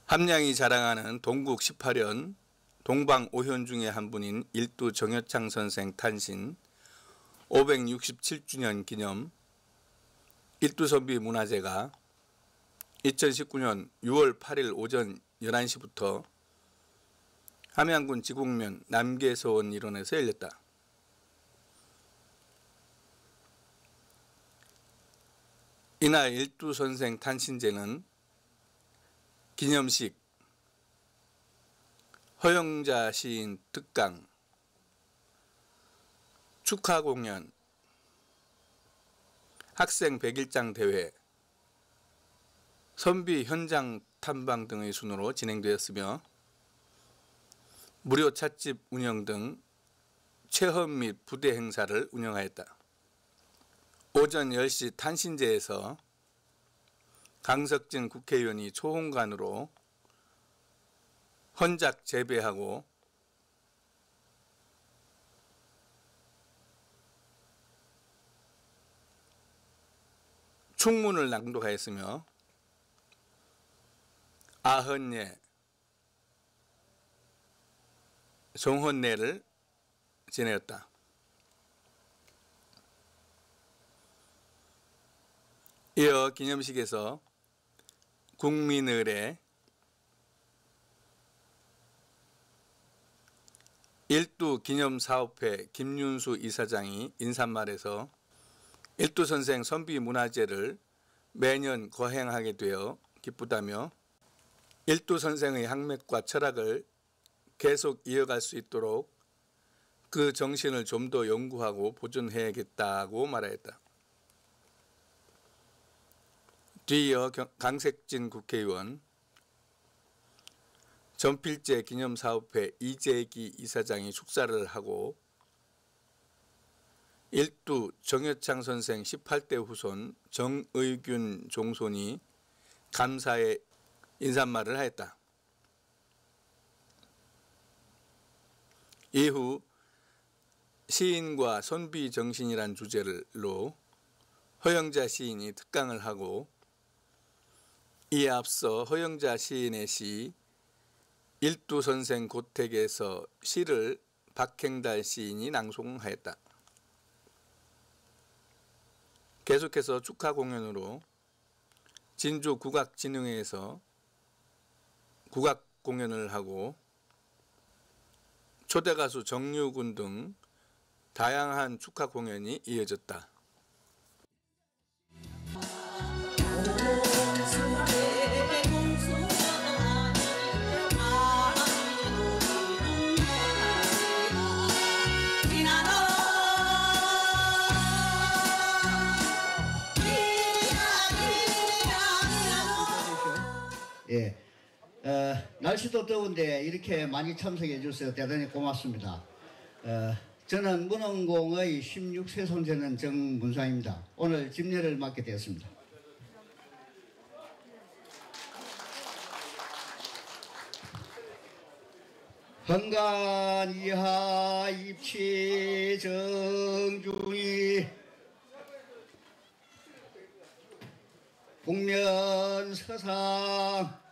함량이 자랑하는 동국 18연 동방 5현 중의 한 분인 일두 정여창 선생 탄신 567주년 기념 일두선비 문화제가 2019년 6월 8일 오전 11시부터 함양군 지곡면 남계서원 일원에서 열렸다. 이날 일두선생 탄신제는 기념식, 허영자 시인 특강, 축하 공연, 학생 100일장 대회, 선비 현장 탐방 등의 순으로 진행되었으며 무료 찻집 운영 등 체험 및 부대 행사를 운영하였다. 오전 10시 탄신제에서 강석진 국회의원이 초홍관으로 헌작 재배하고 충문을 낭독하였으며 아헌예, 종헌례를 지내었다. 이어 기념식에서 국민의례, 일두 기념사업회 김윤수 이사장이 인사말에서 일두선생 선비문화제를 매년 거행하게 되어 기쁘다며 일두선생의 학맥과 철학을 계속 이어갈 수 있도록 그 정신을 좀 더 연구하고 보존해야겠다고 말하였다. 뒤이어 강석진 국회의원, 전필제 기념사업회 이재기 이사장이 축사를 하고 일두 정여창 선생 18대 후손 정의균 종손이 감사의 인사말을 하였다. 이후 시인과 선비 정신이란 주제로 허영자 시인이 특강을 하고 이에 앞서 허영자 시인의 시 일두선생 고택에서 시를 박행달 시인이 낭송하였다. 계속해서 축하 공연으로 진주 국악진흥회에서 국악 공연을 하고 초대가수 정유군 등 다양한 축하 공연이 이어졌다. 예, 날씨도 더운데 이렇게 많이 참석해 주셔서 대단히 고맙습니다. 저는 문흥공의 16세 손자는 정문상입니다. 오늘 집례를 맡게 되었습니다. 헌간이하 입치 정중이 국면 서상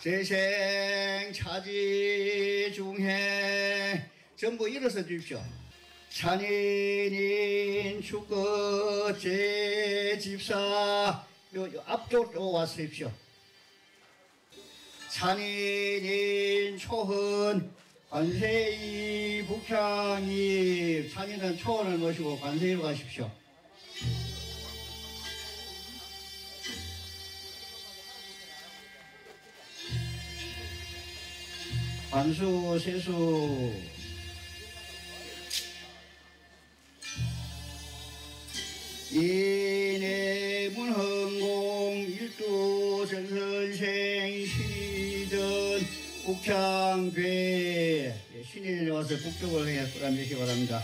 재생 차지 중행 전부 일어서 주십시오. 찬인인 축거 제집사 요 앞쪽으로 와주십시오. 찬인인 초헌 관세이 북향이 찬인은 초헌을 모시고 관세이로 가십시오. 관수 세수 이내 문흥공 일두 정선생 신이전 국향괴 신인에 와서 국격을 해 앉으시기 바랍니다.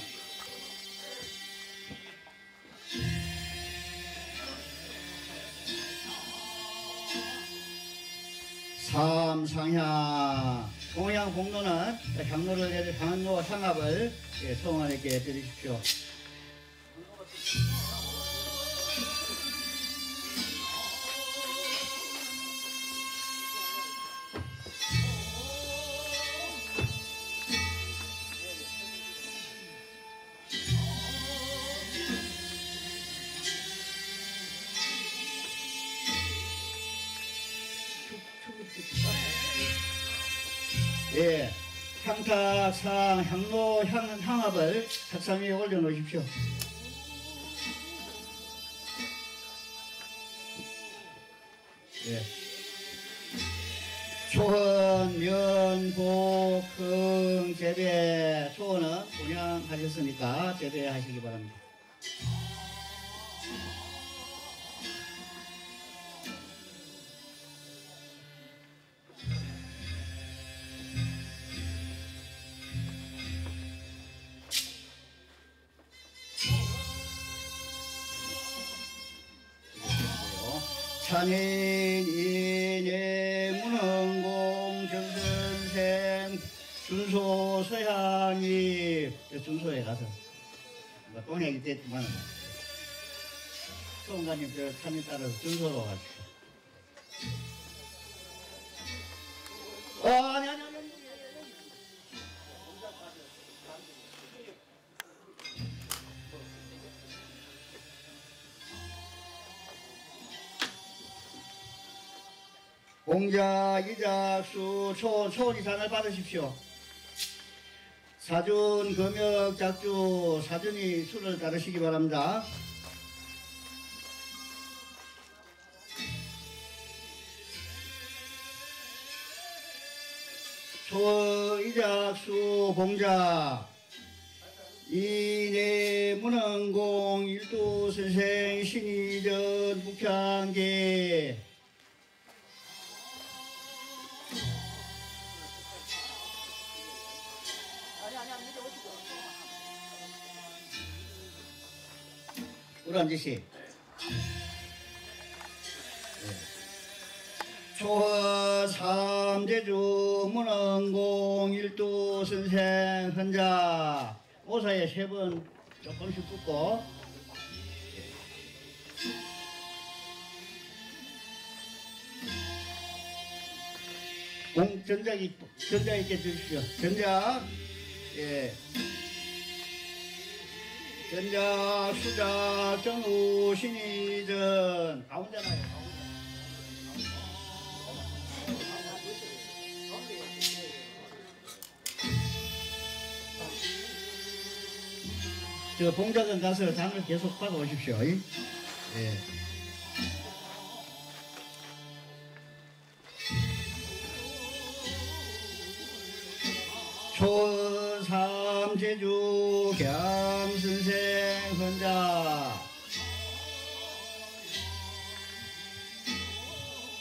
삼상향 동양 공로는 향로를 향로 상합을 성원에게 해드리십시오. 향탁상 향로 향합을 탁상 위에 올려놓으십시오. 예. 초헌, 면, 복, 흥, 재배. 초헌은 분양하셨으니까 재배하시기 바랍니다. 찬인 인예 문흥공 정선생 준소 서향이 준소에 가서 동행이 됐지만 소원가님 저 찬인 따라서 준소로 가십시오. 아니. 공자, 이작수, 초이상을 받으십시오. 사준, 금역, 작주, 사준이 수를 따르시기 바랍니다. 초, 이작수, 공자, 이내, 문흥공, 일두선생, 신의전, 북향계, 우란지시 초허 삼재주 문흥공 일두선생 헌자 오사에 3번 조금씩 붓고 전작 있게 주십시오. 전작 예. 전작, 수작, 정우, 신의전 가운데나요. 저 봉작은 가서 장을 계속 받아오십시오. 예. 초삼제주 겸선생 헌자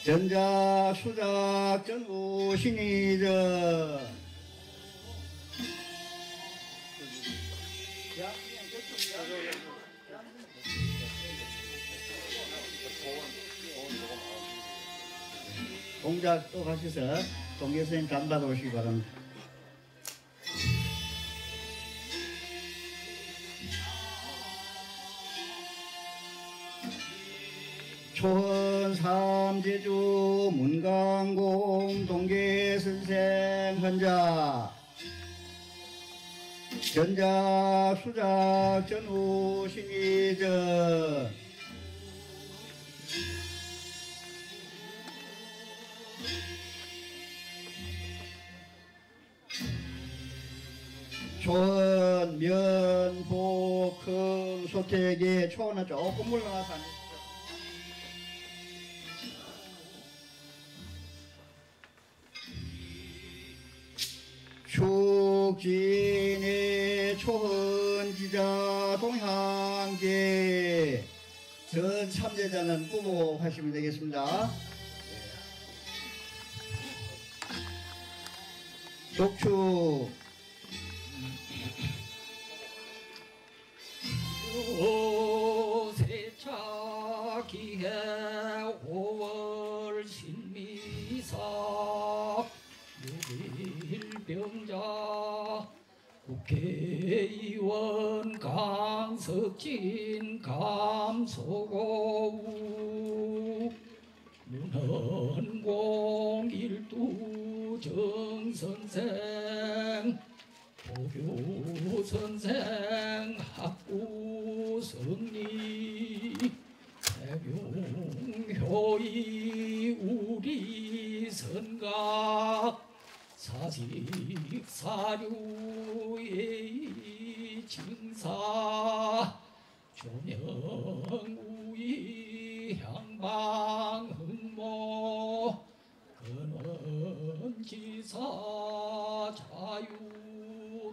전작 수작 전우 신의전 동작 또 가셔서 동계선생 단 받아오시기 바랍니다. 초헌 삼제주 문강공 동계선생 헌자 전작 수작 전우 신의전 초헌 면 복 흥 소택의 초헌은 조금 물러나서 앉으십시오. 축진의 초헌지자 동향계 전 참제자는 부모하시면 되겠습니다. 독축 세차 기해 5월 신미사 6일 병자 국회의원 강석진 감소고우 문헌공 일두 정선생 보교선생 학부성리 태경효의 우리 선각 사직사류의 증사 조명우의 향방흥모 근원지사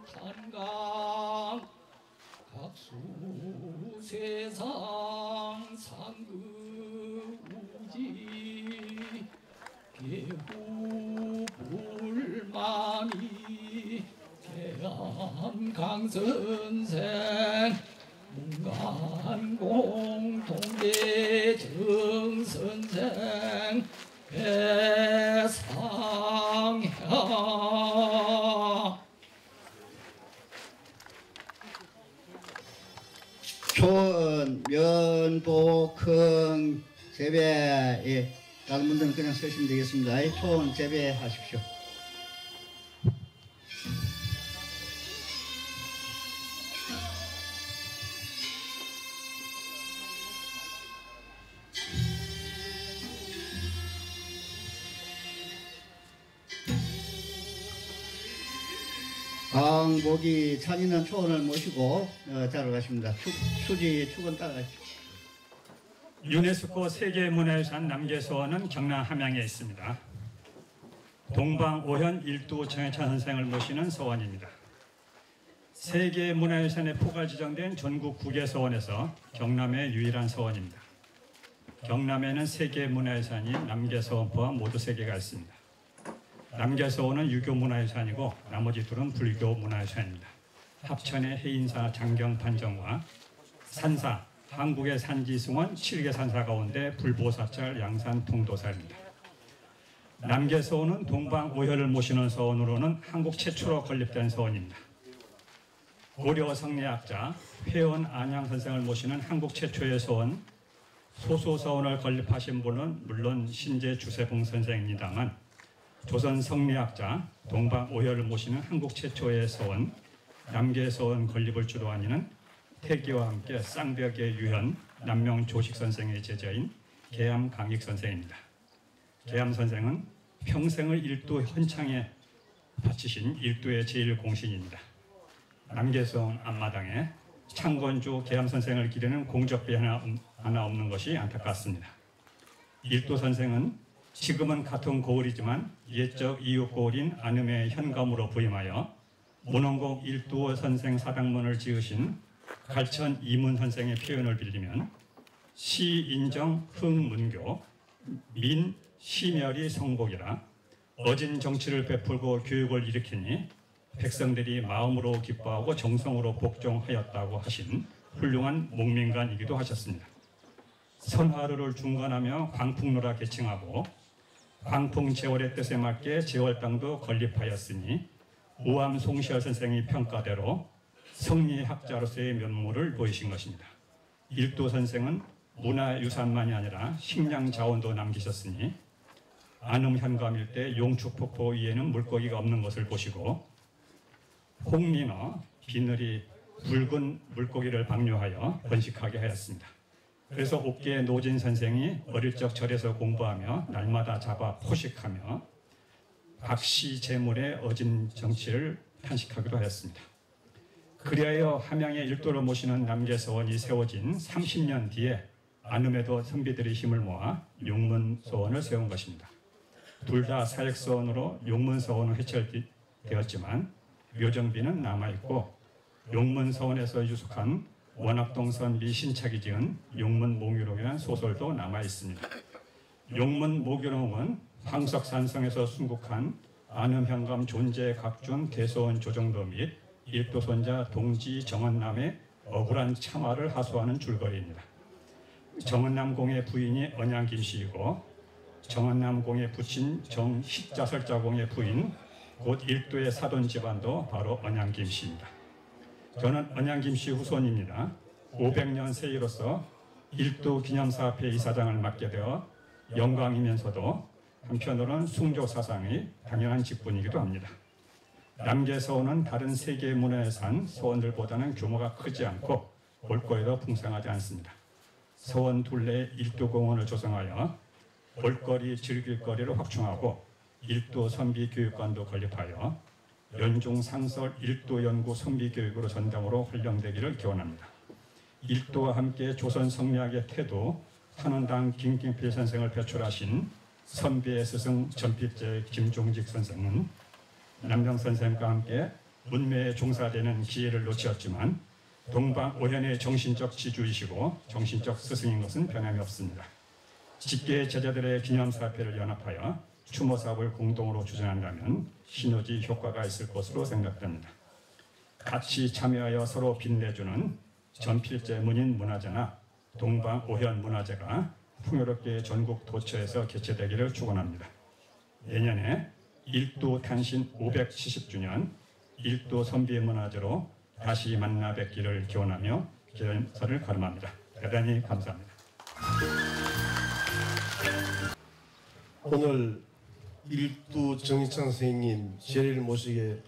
자유탄강 각수세상 상급우지 개후불만이 대한강선생 문간공통대정선생 배상향 초은 면복흥 재배 다른 분들은 그냥 서시면 되겠습니다. 초은 재배하십시오. 강복이 찬이는 초원을 모시고 자러 가십니다. 수지 축은 따라가십시오. 유네스코 세계문화유산 남계서원은 경남 함양에 있습니다. 동방 오현 일두 정해찬 선생을 모시는 서원입니다. 세계문화유산에 포괄 지정된 전국 9개 서원에서 경남의 유일한 서원입니다. 경남에는 세계문화유산이 남계서원 포함 모두 3개가 있습니다. 남계서원은 유교문화유산이고 나머지 둘은 불교문화유산입니다. 합천의 해인사 장경판정과 산사, 한국의 산지승원 7개 산사 가운데 불보사찰 양산 통도사입니다. 남계서원은 동방 오혈을 모시는 서원으로는 한국 최초로 건립된 서원입니다. 고려 성리학자 회원 안양 선생을 모시는 한국 최초의 서원, 소수서원을 건립하신 분은 물론 신재 주세봉 선생입니다만 조선 성리학자 동방 오혈을 모시는 한국 최초의 서원, 남계서원 건립을 주도한 이는 태기와 함께 쌍벽의 유현, 남명 조식 선생의 제자인 계암 강익 선생입니다. 계암 선생은 평생을 일도 헌창에 바치신 일도의 제1공신입니다. 남계서원 앞마당에 창건주 계암 선생을 기리는 공적비 하나 없는 것이 안타깝습니다. 일도 선생은 지금은 같은 고을이지만 옛적 이웃 고을인 안음의 현감으로 부임하여 문원공 일도 선생 사당문을 지으신 갈천 이문 선생의 표현을 빌리면 시인정 흥문교 민 시멸이 성복이라 어진 정치를 베풀고 교육을 일으키니 백성들이 마음으로 기뻐하고 정성으로 복종하였다고 하신 훌륭한 목민관이기도 하셨습니다. 선화루를 중관하며 광풍로라 계칭하고 광풍 제월의 뜻에 맞게 제월당도 건립하였으니 우암 송시열 선생의 평가대로 성리학자로서의 면모를 보이신 것입니다. 일도 선생은 문화유산만이 아니라 식량자원도 남기셨으니 안음 현감 일대 용축폭포 위에는 물고기가 없는 것을 보시고 홍민어, 비늘이 붉은 물고기를 방류하여 번식하게 하였습니다. 그래서 옥계 노진 선생이 어릴 적 절에서 공부하며 날마다 잡아 포식하며 박씨 제물의 어진 정치를 탄식하기도 하였습니다. 그리하여 함양의 일도를 모시는 남계서원이 세워진 30년 뒤에 안음에도 선비들의 힘을 모아 용문서원을 세운 것입니다. 둘 다 사역서원으로 용문서원은 해체되었지만 묘정비는 남아있고 용문서원에서 유숙한 원학동선 미신착이 지은 용문몽유록이라는 소설도 남아있습니다. 용문몽유록은 황석산성에서 순국한 안음현감 존재 각준 개서원 조정도 및 일도손자 동지 정원남의 억울한 참화를 하소하는 줄거리입니다. 정원남공의 부인이 언양김씨이고 정원남공의 부친 정식자설자공의 부인 곧 일도의 사돈 집안도 바로 언양김씨입니다. 저는 언양김씨 후손입니다. 500년 세이로서 일도 기념사업회 이사장을 맡게 되어 영광이면서도 한편으로는 숭조사상의 당연한 직분이기도 합니다. 남계서원은 다른 세계 문화유산 서원들보다는 규모가 크지 않고 볼거리도 풍성하지 않습니다. 서원 둘레에 일도공원을 조성하여 볼거리, 즐길거리를 확충하고 일도 선비교육관도 건립하여 연중 상설 일도 연구 선비교육으로 전담으로 활용되기를 기원합니다. 일도와 함께 조선 성리학의 태도 탄원당 김경필 선생을 배출하신 선비의 스승 전필제 김종직 선생은 남정 선생과 함께 문매에 종사되는 기회를 놓치었지만 동방 오현의 정신적 지주이시고 정신적 스승인 것은 변함이 없습니다. 직계 제자들의 기념사업회를 연합하여 추모 사업을 공동으로 추진한다면 시너지 효과가 있을 것으로 생각됩니다. 같이 참여하여 서로 빛내주는 전필제 문인 문화제나 동방 오현 문화제가 풍요롭게 전국 도처에서 개최되기를 축원합니다. 내년에 일도 탄신 570주년 일도 선비 문화제로 다시 만나 뵙기를 기원하며 기념사를 가름합니다. 대단히 감사합니다. 오늘 일도 정희창 선생님 제리를 모시게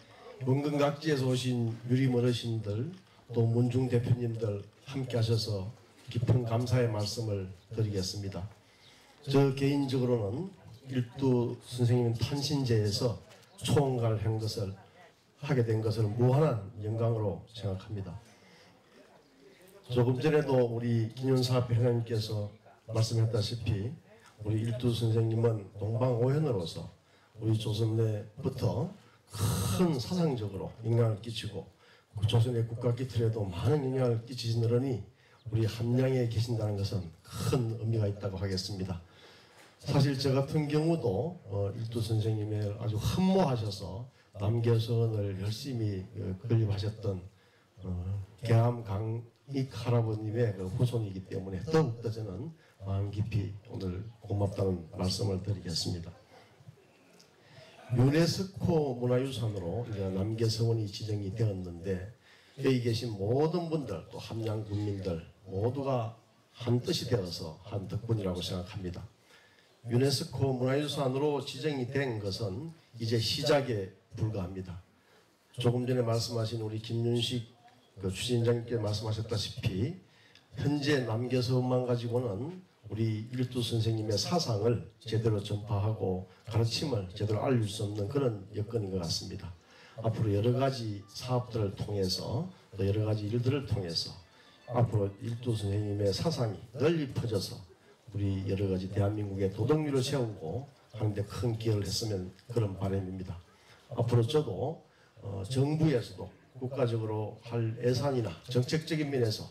원근각지에서 오신 유림 어르신들 또 문중 대표님들 함께 하셔서 깊은 감사의 말씀을 드리겠습니다. 저 개인적으로는 일도 선생님 탄신제에서 초원가를 한 것을 하게 된 것을 무한한 영광으로 생각합니다. 조금 전에도 우리 김윤사 회장님께서 말씀했다시피 우리 일도 선생님은 동방오현으로서 우리 조선내부터 큰 사상적으로 영향을 끼치고 조선의 국가기틀에도 많은 영향을 끼치시느니 우리 함양에 계신다는 것은 큰 의미가 있다고 하겠습니다. 사실 저 같은 경우도 일도 선생님의 아주 흠모하셔서 남계선을 열심히 건립하셨던 계암 강익 할아버님의 후손이기 때문에 더욱더 저는 마음 깊이 오늘 고맙다는 말씀을 드리겠습니다. 유네스코 문화유산으로 남계서원이 지정이 되었는데 여기 계신 모든 분들 또 함양 군민들 모두가 한 뜻이 되어서 한 덕분이라고 생각합니다. 유네스코 문화유산으로 지정이 된 것은 이제 시작에 불과합니다. 조금 전에 말씀하신 우리 김윤식 추진장님께 말씀하셨다시피 현재 남계서원만 가지고는 우리 일도 선생님의 사상을 제대로 전파하고 가르침을 제대로 알릴 수 없는 그런 여건인 것 같습니다. 앞으로 여러 가지 사업들을 통해서 또 여러 가지 일들을 통해서 앞으로 일도 선생님의 사상이 널리 퍼져서 우리 여러 가지 대한민국의 도덕률을 세우고 하는데 큰 기여를 했으면 그런 바람입니다. 앞으로 저도 정부에서도 국가적으로 할 예산이나 정책적인 면에서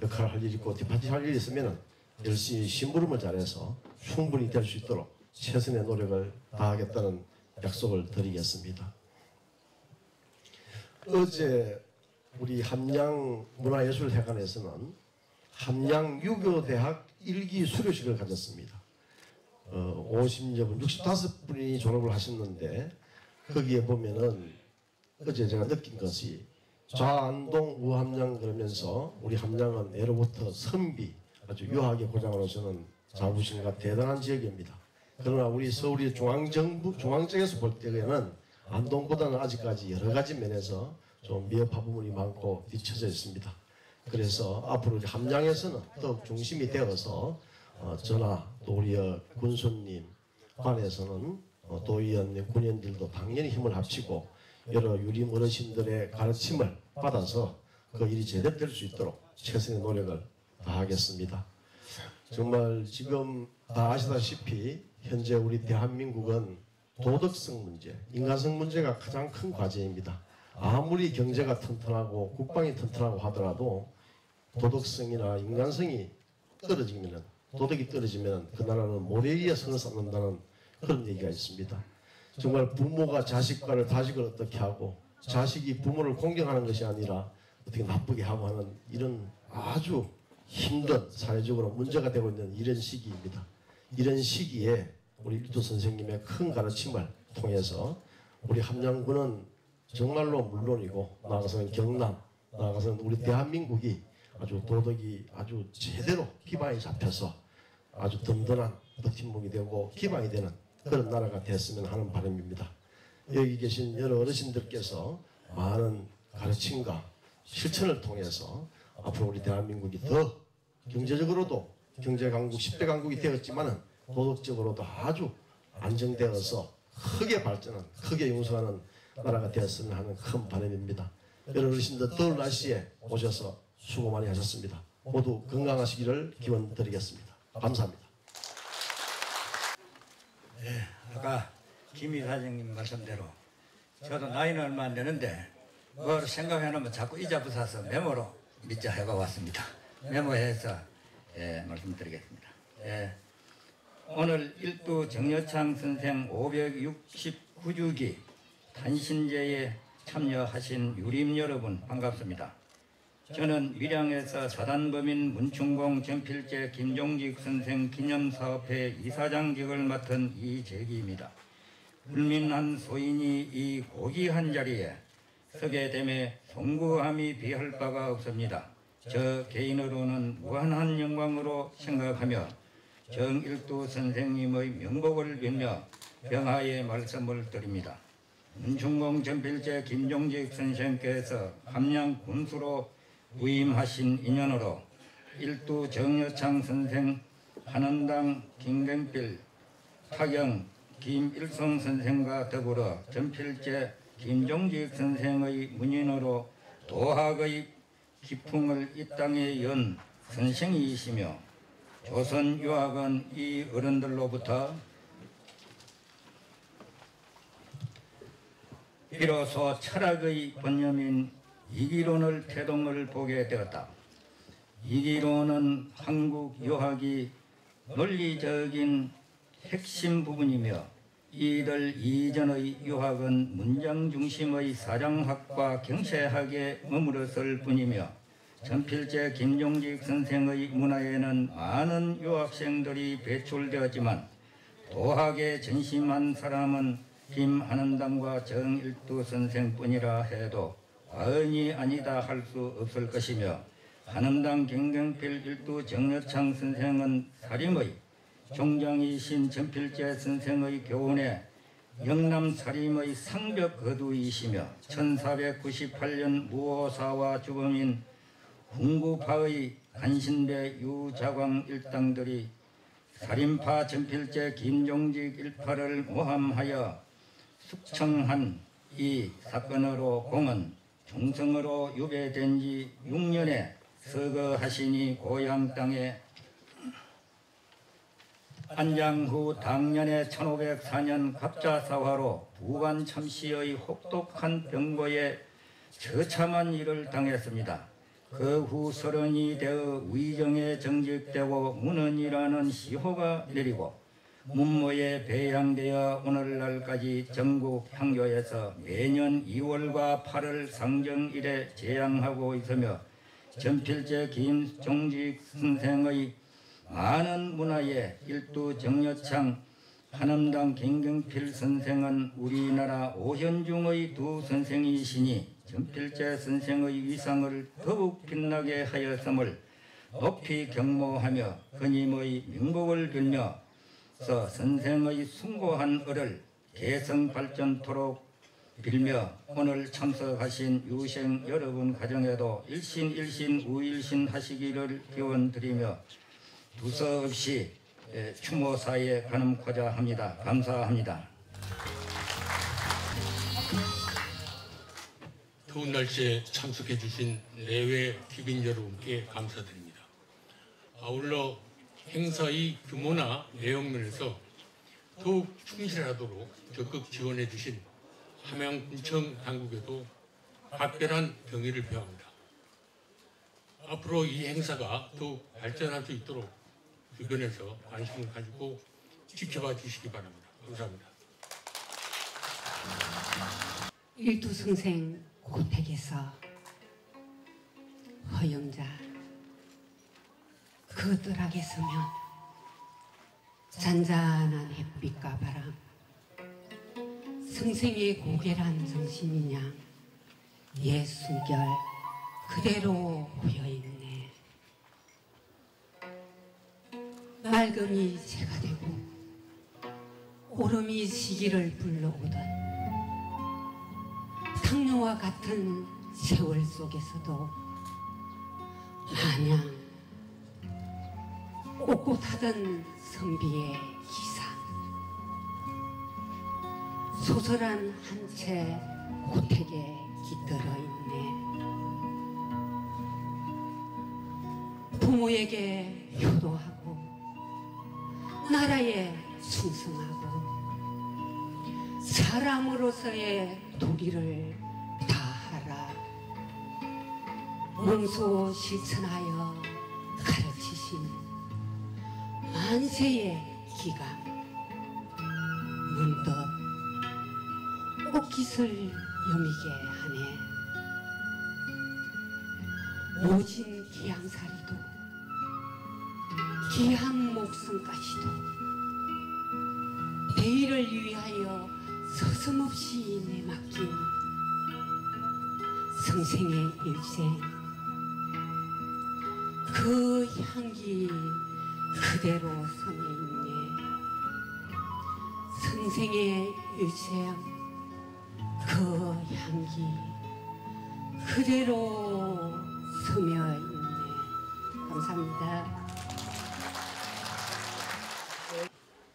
역할을 할 일이 있고 뒷받침 할 일이 있으면 열심히 심부름을 잘해서 충분히 될 수 있도록 최선의 노력을 다하겠다는 약속을 드리겠습니다. 어제 우리 함양문화예술회관에서는 함양유교대학 1기 수료식을 가졌습니다. 50여 분, 65분이 졸업을 하셨는데 거기에 보면은 어제 제가 느낀 것이 좌안동 우함양 그러면서 우리 함양은 예로부터 선비 아주 유학의 고장으로서는 자부심과 대단한 지역입니다. 그러나 우리 서울의 중앙정에서 볼 때에는 안동보다는 아직까지 여러 가지 면에서 좀 미흡한 부분이 많고 뒤처져 있습니다. 그래서 앞으로 함양에서는 더욱 중심이 되어서 저나 또 우리 군수님 관에서는 도의원님, 군인들도 당연히 힘을 합치고 여러 유림 어르신들의 가르침을 받아서 그 일이 제대로 될 수 있도록 최선의 노력을 다하겠습니다. 정말 지금 다 아시다시피 현재 우리 대한민국은 도덕성 문제, 인간성 문제가 가장 큰 과제입니다. 아무리 경제가 튼튼하고 국방이 튼튼하고 하더라도 도덕성이나 인간성이 떨어지면 도덕이 떨어지면 그 나라는 모래 위에 선을 쌓는다는 그런 얘기가 있습니다. 정말 부모가 자식과를 다식을 어떻게 하고 자식이 부모를 공경하는 것이 아니라 어떻게 나쁘게 하고 하는 이런 아주 힘든 사회적으로 문제가 되고 있는 이런 시기입니다. 이런 시기에 우리 일도 선생님의 큰 가르침을 통해서 우리 함양군은 정말로 물론이고 나아가서는 경남, 나아가서는 우리 대한민국이 아주 도덕이 아주 제대로 기반이 잡혀서 아주 든든한 버팀목이 되고 기반이 되는 그런 나라가 됐으면 하는 바람입니다. 여기 계신 여러 어르신들께서 많은 가르침과 실천을 통해서 앞으로 우리 대한민국이 더 경제적으로도 경제강국 10대 강국이 되었지만은 도덕적으로도 아주 안정되어서 크게 발전한, 크게 융성하는 나라가 되었으면 하는 큰 바람입니다. 여러 어르신들 더운 날씨에 오셔서 수고 많이 하셨습니다. 모두 건강하시기를 기원 드리겠습니다. 감사합니다. 네, 아까 김 이사장님 말씀대로 저도 나이는 얼마 안 되는데 뭘 생각해놓으면 자꾸 잊어붙어서 메모로 밑자 해가 왔습니다. 메모해서 말씀드리겠습니다. 오늘 일두 정여창 선생 569주기 탄신제에 참여하신 유림 여러분 반갑습니다. 저는 밀양에서 사단법인 문충공 전필제 김종직 선생 기념사업회 이사장직을 맡은 이재기입니다. 불민한 소인이 이 고귀한 자리에 서게 됨에 송구함이 비할 바가 없습니다. 저 개인으로는 무한한 영광으로 생각하며 정일두 선생님의 명복을 빌며 병하의 말씀을 드립니다. 문충공 전필제 김종직 선생께서 함양 군수로 부임하신 인연으로 일두 정여창 선생, 한원당 김경필, 타경 김일성 선생과 더불어 전필제 김종직 선생의 문인으로 도학의 기풍을 이 땅에 연 선생이시며 조선 유학은 이 어른들로부터 비로소 철학의 본념인 이기론을 태동을 보게 되었다. 이기론은 한국 유학이 논리적인 핵심 부분이며 이들 이전의 유학은 문장 중심의 사장학과 경세학에 머물렀을 뿐이며 전필제 김종직 선생의 문화에는 많은 유학생들이 배출되었지만 도학에 전심한 사람은 김한원당과 정일두 선생뿐이라 해도 과언이 아니다 할 수 없을 것이며 한원당 김경필 일두 정여창 선생은 사림의 종장이신 전필제 선생의 교훈에 영남 사림의 상벽 거두이시며 1498년 무오사와 주범인 훈구파의 간신배 유자광 일당들이 살인파 전필제 김종직 일파를 모함하여 숙청한 이 사건으로 공은 종성으로 유배된 지 6년에 서거하시니 고향 땅에 안장 후 당년에 1504년 갑자사화로 부관 참씨의 혹독한 병고에 처참한 일을 당했습니다. 그 후 서른이 되어 위정에 정직되고 문헌이라는 시호가 내리고 문모에 배양되어 오늘날까지 전국 향교에서 매년 2월과 8월 상정일에 제양하고 있으며 전필제 김종직 선생의 많은 문화에 일두 정여창, 한원당 김경필 선생은 우리나라 오현중의 두 선생이시니 전필제 선생의 위상을 더욱 빛나게 하였음을 높이 경모하며 그님의 명복을 빌며 선생의 숭고한 을을 개성 발전토록 빌며 오늘 참석하신 유생 여러분 가정에도 일신 우일신 하시기를 기원드리며 두서없이 추모사에 가늠코자 합니다. 감사합니다. 더운 날씨에 참석해 주신 내외 귀빈 여러분께 감사드립니다. 아울러 행사의 규모나 내용 면에서 더욱 충실하도록 적극 지원해 주신 함양군청 당국에도 각별한 경의를 표합니다. 앞으로 이 행사가 더욱 발전할 수 있도록 주변에서 관심을 가지고 지켜봐 주시기 바랍니다. 감사합니다. 일두 선생 고택에서 허영자 그 뜰하게 서면 잔잔한 햇빛과 바람 선생의 고결한 정신이냐 옛 순결 그대로 보여있네. 맑음이 새가 되고 오름이 시기를 불러오던 당뇨와 같은 세월 속에서도 마냥 꼿꼿하던 선비의 기사 소설한 한 채 고택에 깃들어 있네. 부모에게 효도하고 나라에 충성하고 사람으로서의 도리를 다하라. 몸소 실천하여 가르치신 만세의 기감, 문득 옷깃을 여미게 하네. 모진 기양살이도 귀한 목숨까지도 대의를 위하여 서슴없이 내맡긴 성생의 일생, 그 향기 그대로 섬에 있네. 성생의 일생, 그 향기 그대로 스며 있네. 감사합니다.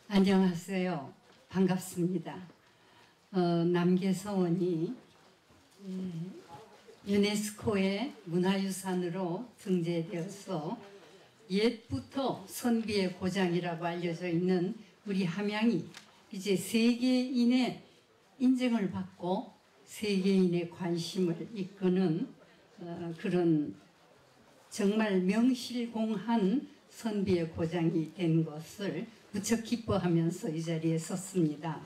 안녕하세요. 반갑습니다. 남계서원이 유네스코의 문화유산으로 등재되어서 옛부터 선비의 고장이라고 알려져 있는 우리 함양이 이제 세계인의 인정을 받고 세계인의 관심을 이끄는 그런 정말 명실공한 선비의 고장이 된 것을 무척 기뻐하면서 이 자리에 섰습니다.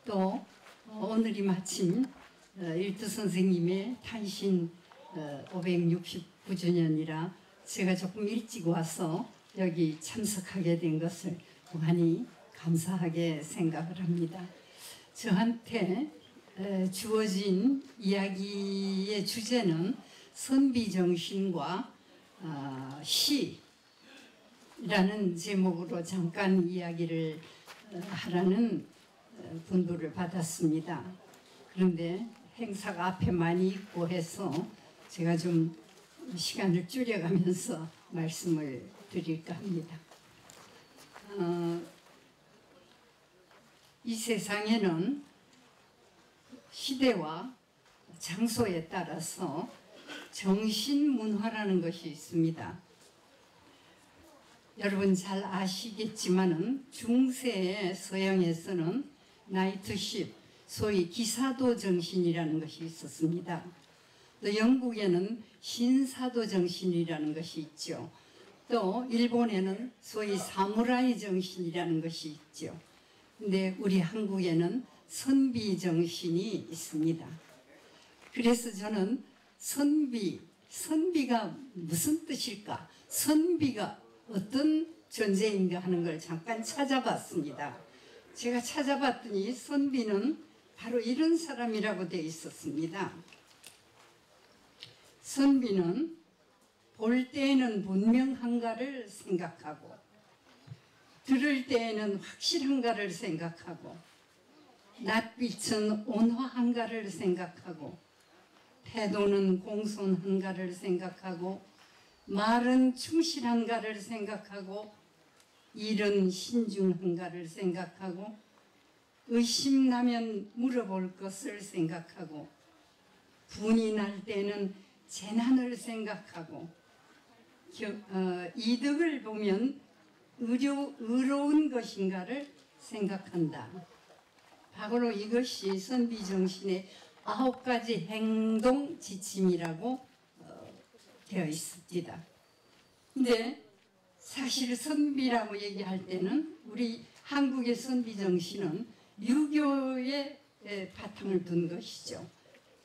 또 오늘이 마침 일두 선생님의 탄신 569주년이라 제가 조금 일찍 와서 여기 참석하게 된 것을 무한히 감사하게 생각을 합니다. 저한테 주어진 이야기의 주제는 선비정신과 시라는 제목으로 잠깐 이야기를 하라는 분부를 받았습니다. 그런데 행사가 앞에 많이 있고 해서 제가 좀 시간을 줄여가면서 말씀을 드릴까 합니다. 이 세상에는 시대와 장소에 따라서 정신문화라는 것이 있습니다. 여러분 잘 아시겠지만은 중세의 서양에서는 나이트십, 소위 기사도 정신이라는 것이 있었습니다. 또 영국에는 신사도 정신이라는 것이 있죠. 또 일본에는 소위 사무라이 정신이라는 것이 있죠. 근데 우리 한국에는 선비 정신이 있습니다. 그래서 저는 선비가 무슨 뜻일까? 선비가 어떤 존재인가 하는 걸 잠깐 찾아봤습니다. 제가 찾아봤더니 선비는 바로 이런 사람이라고 되어 있었습니다. 선비는 볼 때에는 분명한가를 생각하고 들을 때에는 확실한가를 생각하고 낯빛은 온화한가를 생각하고 태도는 공손한가를 생각하고 말은 충실한가를 생각하고 일은 신중한가를 생각하고 의심나면 물어볼 것을 생각하고 분이 날 때는 재난을 생각하고 이득을 보면 의로운 것인가를 생각한다. 바로 이것이 선비정신의 9가지 행동 지침이라고 되어 있습니다. 근데 사실 선비라고 얘기할 때는 우리 한국의 선비정신은 유교의 바탕을 둔 것이죠.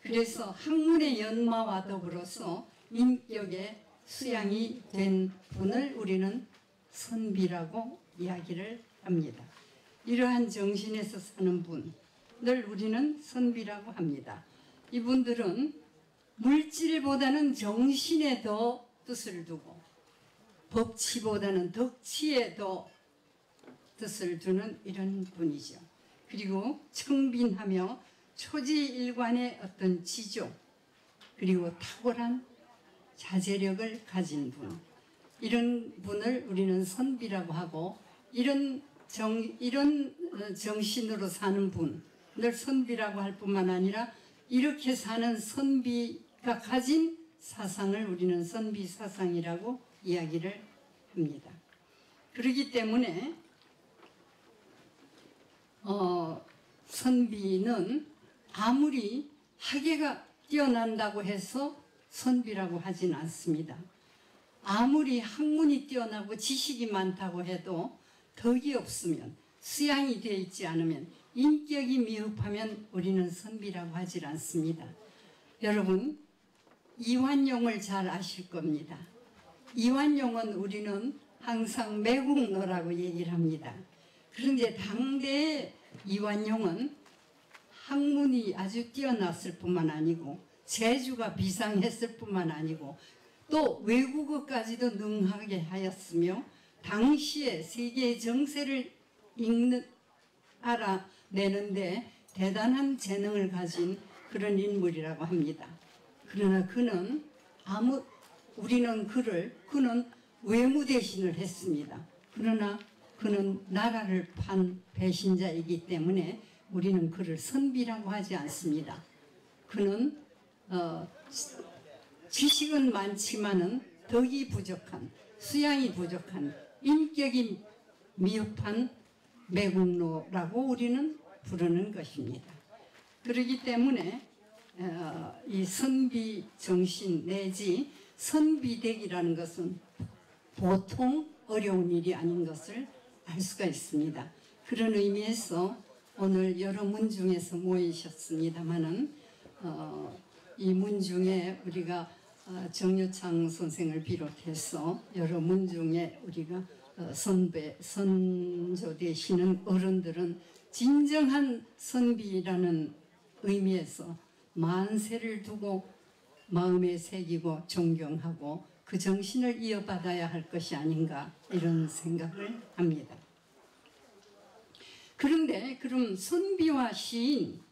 그래서 학문의 연마와 더불어서 인격의 수양이 된 분을 우리는 선비라고 이야기를 합니다. 이러한 정신에서 사는 분을 우리는 선비라고 합니다. 이분들은 물질보다는 정신에 더 뜻을 두고 법치보다는 덕치에 더 뜻을 두는 이런 분이죠. 그리고 청빈하며 초지일관의 어떤 지조 그리고 탁월한 자제력을 가진 분, 이런 분을 우리는 선비라고 하고 이런 정신으로 사는 분, 늘 선비라고 할 뿐만 아니라 이렇게 사는 선비가 가진 사상을 우리는 선비 사상이라고 이야기를 합니다. 그렇기 때문에 선비는 아무리 학예가 뛰어난다고 해서 선비라고 하진 않습니다. 아무리 학문이 뛰어나고 지식이 많다고 해도 덕이 없으면, 수양이 되어 있지 않으면, 인격이 미흡하면 우리는 선비라고 하질 않습니다. 여러분, 이완용을 잘 아실 겁니다. 이완용은 우리는 항상 매국노라고 얘기를 합니다. 그런데 당대의 이완용은 학문이 아주 뛰어났을 뿐만 아니고 재주가 비상했을 뿐만 아니고 또 외국어까지도 능하게 하였으며 당시에 세계의 정세를 알아내는데 대단한 재능을 가진 그런 인물이라고 합니다. 그러나 그는 외무 대신을 했습니다. 그러나 그는 나라를 판 배신자이기 때문에 우리는 그를 선비라고 하지 않습니다. 그는 지식은 많지만은 덕이 부족한, 수양이 부족한, 인격이 미흡한 매국노라고 우리는 부르는 것입니다. 그렇기 때문에 이 선비 정신 내지 선비되기라는 것은 보통 어려운 일이 아닌 것을 알 수가 있습니다. 그런 의미에서 오늘 여러 문중에서 모이셨습니다마는 이 문중에 우리가 정유창 선생을 비롯해서 여러 문중에 우리가 선조되시는 어른들은 진정한 선비라는 의미에서 만세를 두고 마음에 새기고 존경하고 그 정신을 이어받아야 할 것이 아닌가 이런 생각을 합니다. 그런데 그럼 선비와 시인,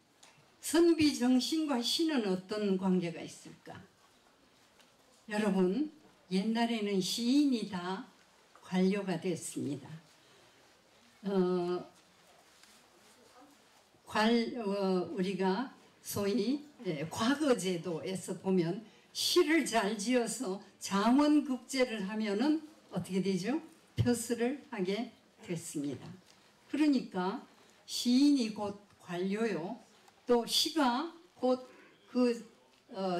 선비 정신과 시는 어떤 관계가 있을까? 여러분, 옛날에는 시인이 다 관료가 됐습니다. 우리가 소위 과거제도에서 보면 시를 잘 지어서 장원급제를 하면은 어떻게 되죠? 표수를 하게 됐습니다. 그러니까 시인이 곧 관료요. 또 시가 곧 그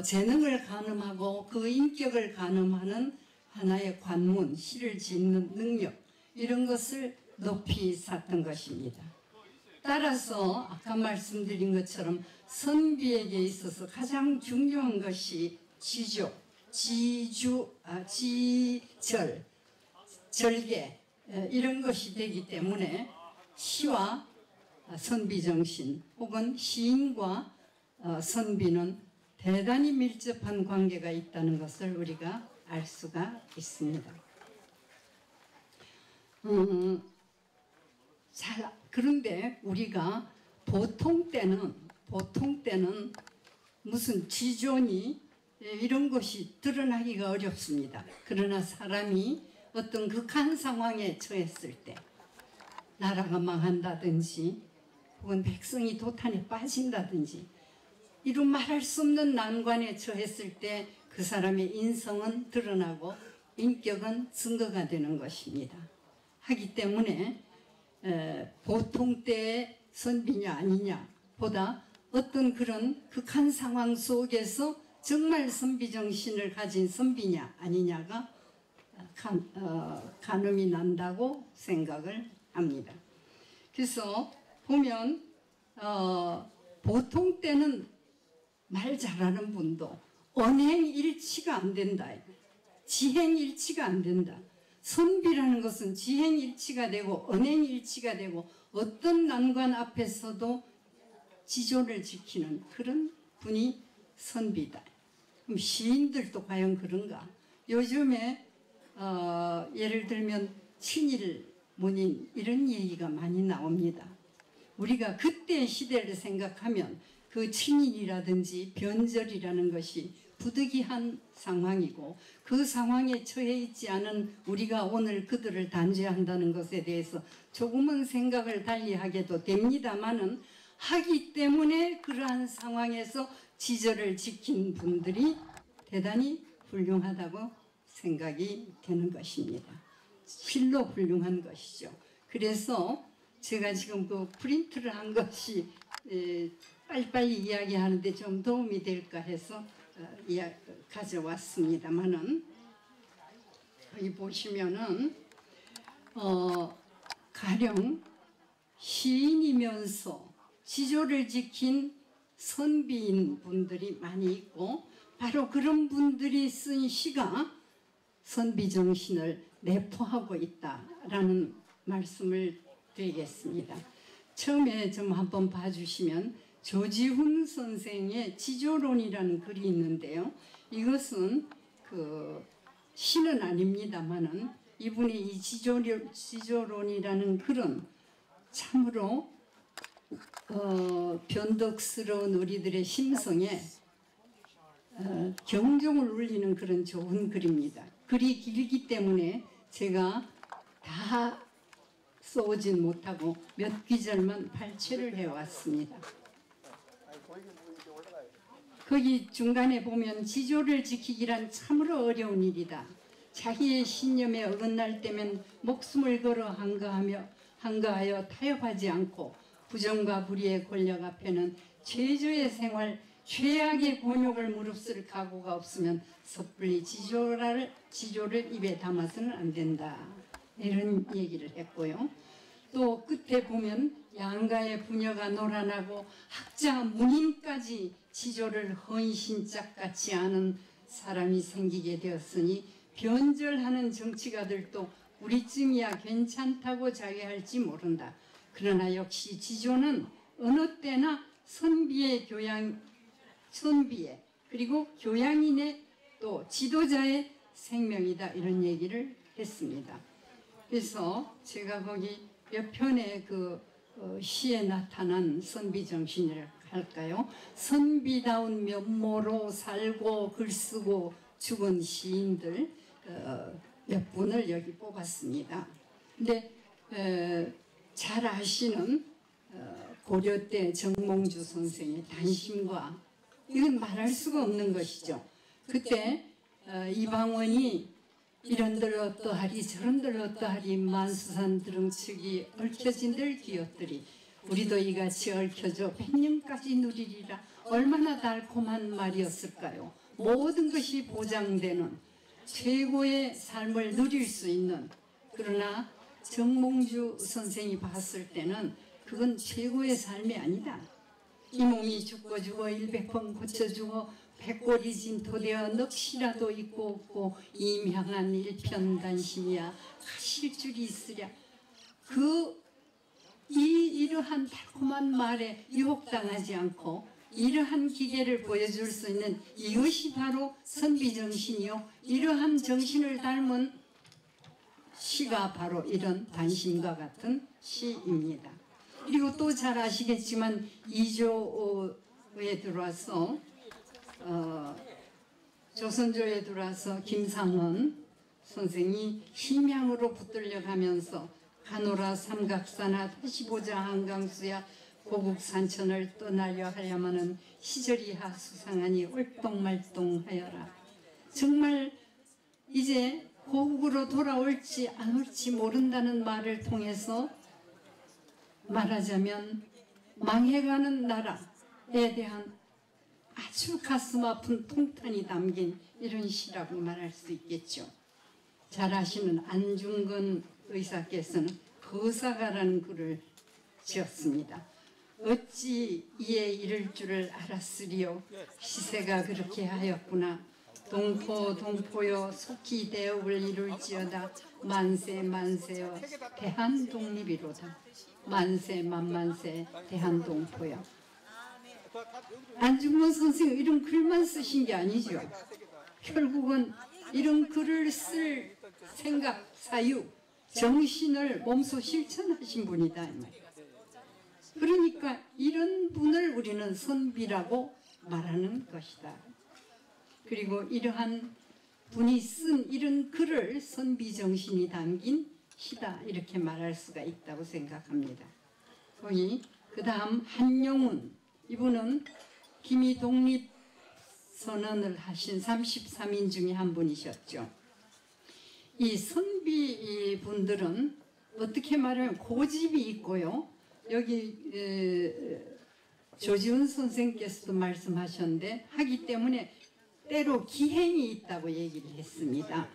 재능을 가늠하고 그 인격을 가늠하는 하나의 관문, 시를 짓는 능력 이런 것을 높이 샀던 것입니다. 따라서 아까 말씀드린 것처럼 선비에게 있어서 가장 중요한 것이 지조, 지절, 절개 이런 것이 되기 때문에 시와 선비정신 혹은 시인과 선비는 대단히 밀접한 관계가 있다는 것을 우리가 알 수가 있습니다. 그런데 우리가 보통 때는 무슨 지존이 이런 것이 드러나기가 어렵습니다. 그러나 사람이 어떤 극한 상황에 처했을 때 나라가 망한다든지 혹은 백성이 도탄에 빠진다든지 이루 말할 수 없는 난관에 처했을 때 그 사람의 인성은 드러나고 인격은 증거가 되는 것입니다. 하기 때문에 보통 때의 선비냐 아니냐 보다 어떤 그런 극한 상황 속에서 정말 선비정신을 가진 선비냐 아니냐가 가늠이 난다고 생각을 합니다. 그래서 보면 보통 때는 말 잘하는 분도 언행일치가 안 된다. 지행일치가 안 된다. 선비라는 것은 지행일치가 되고 언행일치가 되고 어떤 난관 앞에서도 지조를 지키는 그런 분이 선비다. 그럼 시인들도 과연 그런가? 요즘에 예를 들면 친일, 문인 이런 얘기가 많이 나옵니다. 우리가 그때 시대를 생각하면 그 친일이라든지 변절이라는 것이 부득이한 상황이고 그 상황에 처해 있지 않은 우리가 오늘 그들을 단죄한다는 것에 대해서 조금은 생각을 달리하게도 됩니다마는 하기 때문에 그러한 상황에서 지저를 지킨 분들이 대단히 훌륭하다고 생각이 되는 것입니다. 실로 훌륭한 것이죠. 그래서 제가 지금 그 프린트를 한 것이 빨리빨리 이야기하는데 좀 도움이 될까 해서 가져왔습니다만은 여기 보시면은 가령 시인이면서 지조를 지킨 선비인 분들이 많이 있고 바로 그런 분들이 쓴 시가 선비 정신을 내포하고 있다라는 말씀을 드리겠습니다. 처음에 좀 한번 봐주시면 조지훈 선생의 지조론이라는 글이 있는데요. 이것은 그 시는 아닙니다만은 이분이 이 지조론이라는 글은 참으로 변덕스러운 우리들의 심성에 경종을 울리는 그런 좋은 글입니다. 글이 길기 때문에 제가 다 써오진 못하고 몇 귀절만 발췌를 해왔습니다. 거기 중간에 보면 지조를 지키기란 참으로 어려운 일이다. 자기의 신념에 어긋날 때면 목숨을 걸어 한가하여 타협하지 않고 부정과 불의의 권력 앞에는 최저의 생활, 최악의 곤욕을 무릅쓸 각오가 없으면 섣불리 지조를 입에 담아서는 안 된다. 이런 얘기를 했고요. 또 끝에 보면 양가의 부녀가 놀아나고 학자 문인까지 지조를 헌신짝같이 아는 사람이 생기게 되었으니 변절하는 정치가들도 우리쯤이야 괜찮다고 자기할지 모른다. 그러나 역시 지조는 어느 때나 선비의 그리고 교양인의 또 지도자의 생명이다. 이런 얘기를 했습니다. 그래서 제가 거기 몇 편의 그 시에 나타난 선비 정신이라 할까요? 선비다운 면모로 살고 글쓰고 죽은 시인들 몇 분을 여기 뽑았습니다. 근데 잘 아시는 고려 때 정몽주 선생의 단심과 이건 말할 수가 없는 것이죠. 그때 이방원이 이런들 어떠하리 저런들 어떠하리 만수산 드렁치기 얽혀진들 기업들이 우리도 이같이 얽혀져 백년까지 누리리라. 얼마나 달콤한 말이었을까요. 모든 것이 보장되는 최고의 삶을 누릴 수 있는, 그러나 정몽주 선생이 봤을 때는 그건 최고의 삶이 아니다. 이 몸이 죽고 일백번 고쳐주고 백골이 진토되어 넋이라도 있고 없고 임향한 일편단심이야 가실 줄이 있으랴. 이러한 달콤한 말에 유혹당하지 않고 이러한 기계를 보여줄 수 있는 이것이 바로 선비정신이요, 이러한 정신을 닮은 시가 바로 이런 단심과 같은 시입니다. 그리고 또 잘 아시겠지만 이조에 들어와서 조선조에 들어와서 김상헌 선생이 심양으로 붙들려가면서 가노라 삼각사나 다시 보자 한강수야 고국산천을 떠나려 하려면은 시절이하 수상하니 올똥말똥하여라. 정말 이제 고국으로 돌아올지 안 올지 모른다는 말을 통해서 말하자면 망해가는 나라에 대한 아주 가슴 아픈 통탄이 담긴 이런 시라고 말할 수 있겠죠. 잘 아시는 안중근 의사께서는 거사가라는 글을 지었습니다. 어찌 이에 이를 줄을 알았으리요. 시세가 그렇게 하였구나. 동포여 속히 대업을 이룰지어다. 만세여 대한독립이로다. 만세 대한동포여. 안중근 선생은 이런 글만 쓰신 게 아니죠. 결국은 이런 글을 쓸 생각, 사유, 정신을 몸소 실천하신 분이다. 그러니까 이런 분을 우리는 선비라고 말하는 것이다. 그리고 이러한 분이 쓴 이런 글을 선비 정신이 담긴 시다, 이렇게 말할 수가 있다고 생각합니다. 거기 그 다음 한용운, 이분은 기미 독립선언을 하신 33인 중에 한 분이셨죠. 이 선비 분들은 어떻게 말하면 고집이 있고요. 여기 조지훈 선생께서도 말씀하셨는데 하기 때문에 때로 기행이 있다고 얘기를 했습니다.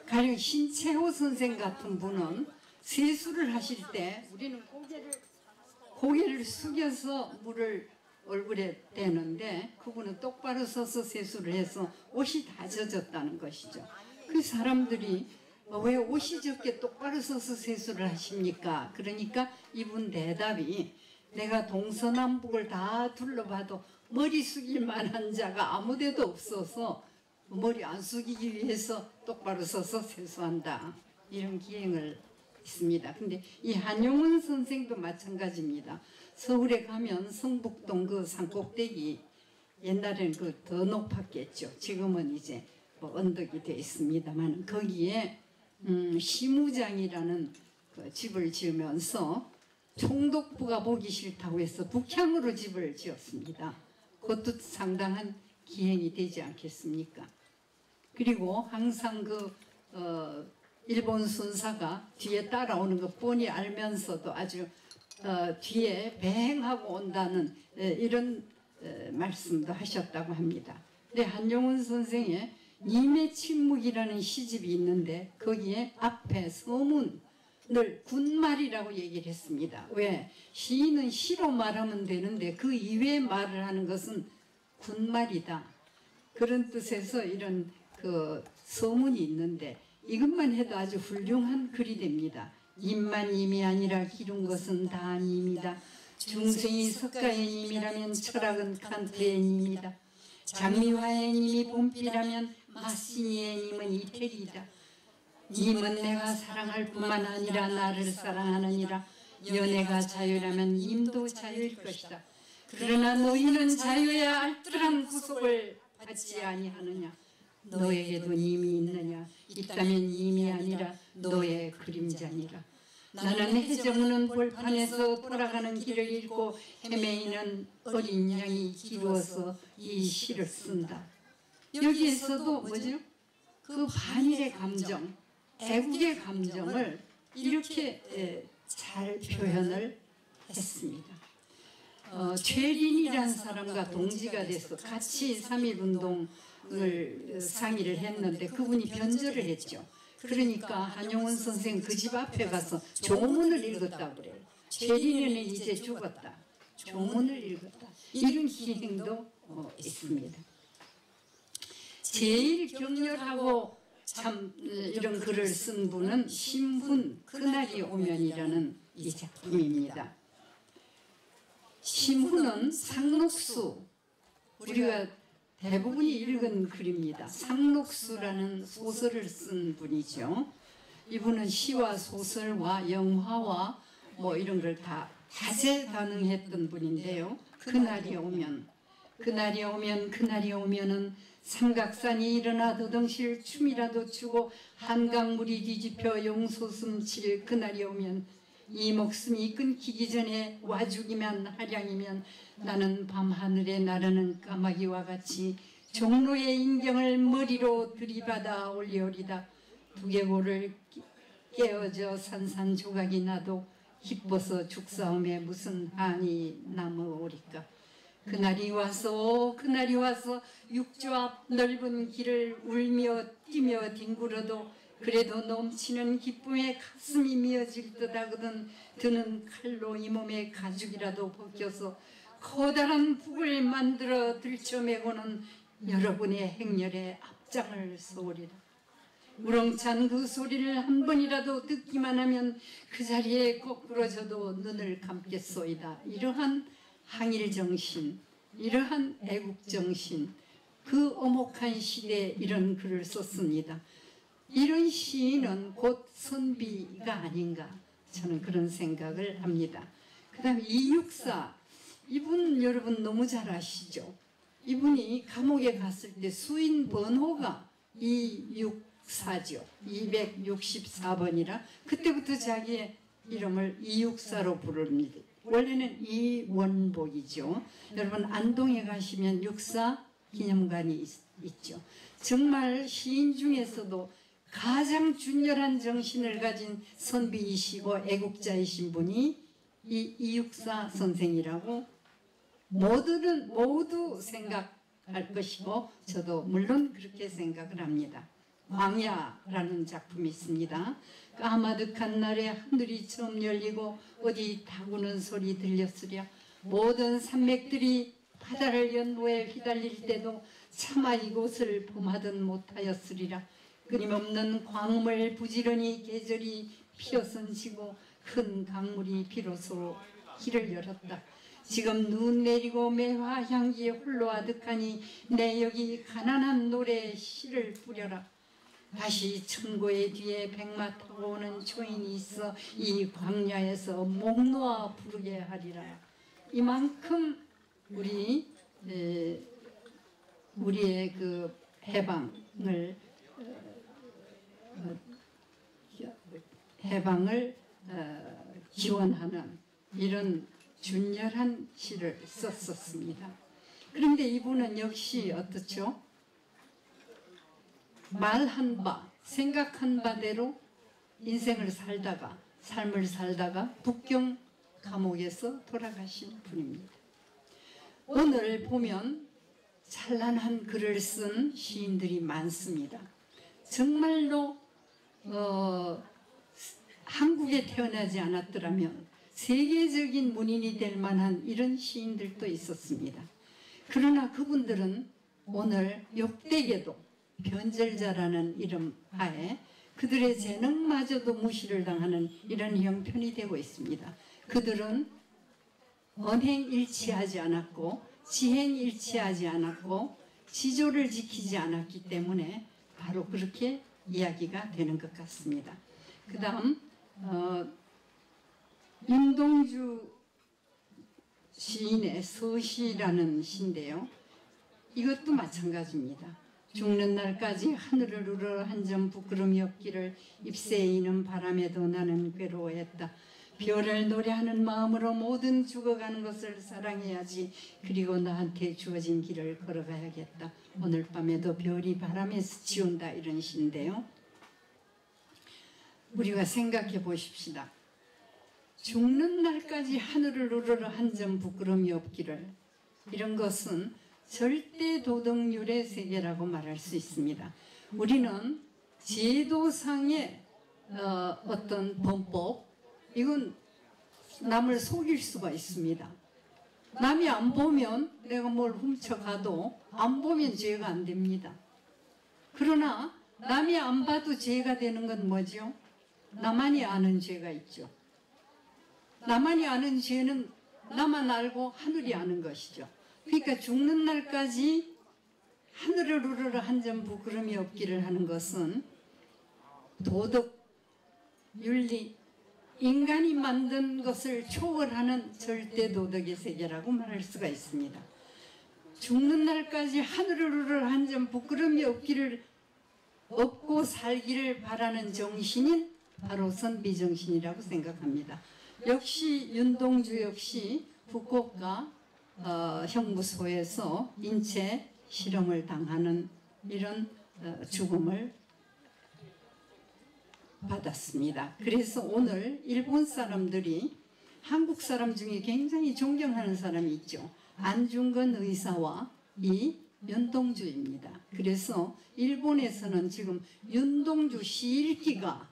가령 신채호 선생 같은 분은 세수를 하실 때 우리는 고개를 숙여서 물을 얼굴에 대는데 그분은 똑바로 서서 세수를 해서 옷이 다 젖었다는 것이죠. 그 사람들이 왜 옷이 젖게 똑바로 서서 세수를 하십니까? 그러니까 이분 대답이 내가 동서남북을 다 둘러봐도 머리 숙일 만한 자가 아무데도 없어서 머리 안 숙이기 위해서 똑바로 서서 세수한다. 이런 기행을 있습니다. 근데 이 한용운 선생도 마찬가지입니다. 서울에 가면 성북동 그 산꼭대기 옛날에는 그 더 높았겠죠. 지금은 이제 뭐 언덕이 되어 있습니다만 거기에 시무장이라는 그 집을 지으면서 총독부가 보기 싫다고 해서 북향으로 집을 지었습니다. 그것도 상당한 기행이 되지 않겠습니까? 그리고 항상 그 일본 순사가 뒤에 따라오는 거 뻔히 알면서도 아주 뒤에 배행하고 온다는 이런 말씀도 하셨다고 합니다. 근데 한용운 선생의 님의 침묵이라는 시집이 있는데 거기에 앞에 서문을 군말이라고 얘기를 했습니다. 왜? 시인은 시로 말하면 되는데 그 이외의 말을 하는 것은 군말이다. 그런 뜻에서 이런 그 서문이 있는데 이것만 해도 아주 훌륭한 글이 됩니다. 님만 님이 아니라 기룬 것은 다 님이다. 중생이 석가의 님이라면 철학은 칸트의 님이다. 장미화의 님이 봄비라면 마시니의 님은 이태리다. 님은 내가 사랑할 뿐만 아니라 나를 사랑하느니라. 연애가 자유라면 님도 자유일 것이다. 그러나 너희는 자유의 알뜰한 구속을 받지 아니하느냐. 너에게도 님이 있느냐. 있다면 님이 아니라 너의 그림자니라. 나는 해저무는 벌판에서 돌아가는 길을 잃고 헤매이는 어린 양이 기루어서 이 시를 쓴다. 여기에서도 뭐죠? 그 반일의 감정, 애국의 감정을 이렇게 잘 표현을 했습니다. 최린이라는 사람과 동지가 돼서 같이 3.1운동을 상의를 했는데 그분이 변절을 했죠. 그러니까 한용운 선생 그 집 앞에 가서 조문을 읽었다고 그래요. 최린이는 이제 죽었다. 조문을 읽었다. 이런 기행도 있습니다. 제일 격렬하고 참 이런 글을 쓴 분은 심훈 그날이 오면이라는 이 작품입니다. 심훈은 상록수, 우리가 대부분이 읽은 글입니다. 상록수라는 소설을 쓴 분이죠. 이분은 시와 소설과 영화와 뭐 이런 걸 다 다재다능했던 분인데요. 그날이 오면, 그날이 오면, 그날이 오면은 삼각산이 일어나 더덩실 춤이라도 추고 한강물이 뒤집혀 용솟음 칠 그날이 오면 이 목숨이 끊기기 전에 와죽이면 하량이면 나는 밤하늘에 나르는 까마귀와 같이 종로의 인경을 머리로 들이받아 올리오리다. 두개골을 깨어져 산산조각이 나도 기뻐서 죽사움에 무슨 한이 남아오리까. 그날이 와서 그날이 와서 육조 앞 넓은 길을 울며 뛰며 뒹굴어도 그래도 넘치는 기쁨에 가슴이 미어질 듯 하거든 드는 칼로 이 몸의 가죽이라도 벗겨서 커다란 북을 만들어 들쳐매고는 여러분의 행렬에 앞장을 서오리라. 우렁찬 그 소리를 한 번이라도 듣기만 하면 그 자리에 거꾸러져도 눈을 감겠소이다. 이러한 항일정신, 이러한 애국정신, 그 엄혹한 시대에 이런 글을 썼습니다. 이런 시인은 곧 선비가 아닌가 저는 그런 생각을 합니다. 그 다음에 이육사, 이분 여러분 너무 잘 아시죠? 이분이 감옥에 갔을 때 수인 번호가 이육사죠. 264번이라 그때부터 자기의 이름을 이육사로 원래는 이원복이죠. 여러분 안동에 가시면 육사 기념관이 있죠. 정말 시인 중에서도 가장 준열한 정신을 가진 선비이시고 애국자이신 분이 이 이육사 선생이라고 모두는 모두 생각할 것이고 저도 물론 그렇게 생각을 합니다. 광야라는 작품이 있습니다. 까마득한 날에 하늘이 처음 열리고 어디 타구는 소리 들렸으랴. 모든 산맥들이 바다를 연모에 휘달릴 때도 차마 이곳을 범하든 못하였으리라. 끊임없는 광물 부지런히 계절이 피어선지고 큰 강물이 비로소 길을 열었다. 지금 눈 내리고 매화 향기에 홀로 아득하니 내 여기 가난한 노래에 시를 뿌려라. 다시 천고의 뒤에 백마 타고 오는 초인이 있어 이 광야에서 목 놓아 부르게 하리라. 이만큼 우리의 그 해방을 기원하는 이런 준열한 시를 썼었습니다. 그런데 이분은 역시 어떻죠? 말한 바, 생각한 바대로 인생을 살다가 삶을 살다가 북경 감옥에서 돌아가신 분입니다. 오늘 보면 찬란한 글을 쓴 시인들이 많습니다. 정말로 한국에 태어나지 않았더라면 세계적인 문인이 될 만한 이런 시인들도 있었습니다. 그러나 그분들은 오늘 욕되게도 변절자라는 이름 하에 그들의 재능마저도 무시를 당하는 이런 형편이 되고 있습니다. 그들은 언행일치하지 않았고 지행일치하지 않았고 지조를 지키지 않았기 때문에 바로 그렇게 이야기가 되는 것 같습니다. 그 다음 윤동주 시인의 서시라는 시인데요. 이것도 마찬가지입니다. 죽는 날까지 하늘을 우러러 한 점 부끄럼이 없기를 잎새에 이는 바람에도 나는 괴로워했다. 별을 노래하는 마음으로 모든 죽어가는 것을 사랑해야지. 그리고 나한테 주어진 길을 걸어가야겠다. 오늘 밤에도 별이 바람에 스치운다. 이런 시인데요. 우리가 생각해 보십시다. 죽는 날까지 하늘을 우러러 한 점 부끄럼이 없기를. 이런 것은 절대 도덕률의 세계라고 말할 수 있습니다. 우리는 제도상의 어떤 범법, 이건 남을 속일 수가 있습니다. 남이 안 보면 내가 뭘 훔쳐가도 안 보면 죄가 안 됩니다. 그러나 남이 안 봐도 죄가 되는 건 뭐죠? 나만이 아는 죄가 있죠. 나만이 아는 죄는 나만 알고 하늘이 아는 것이죠. 그러니까 죽는 날까지 하늘을 우러러 한 점 부끄럼이 없기를 하는 것은 도덕, 윤리, 인간이 만든 것을 초월하는 절대 도덕의 세계라고 말할 수가 있습니다. 죽는 날까지 하늘을 우러러 한 점 부끄럼이 없고 살기를 바라는 정신인 바로 선비정신이라고 생각합니다. 역시 윤동주 역시 후쿠오카 형무소에서 인체 실험을 당하는 이런 죽음을 받았습니다. 그래서 오늘 일본 사람들이 한국 사람 중에 굉장히 존경하는 사람이 있죠. 안중근 의사와 이 윤동주입니다. 그래서 일본에서는 지금 윤동주 시읽기가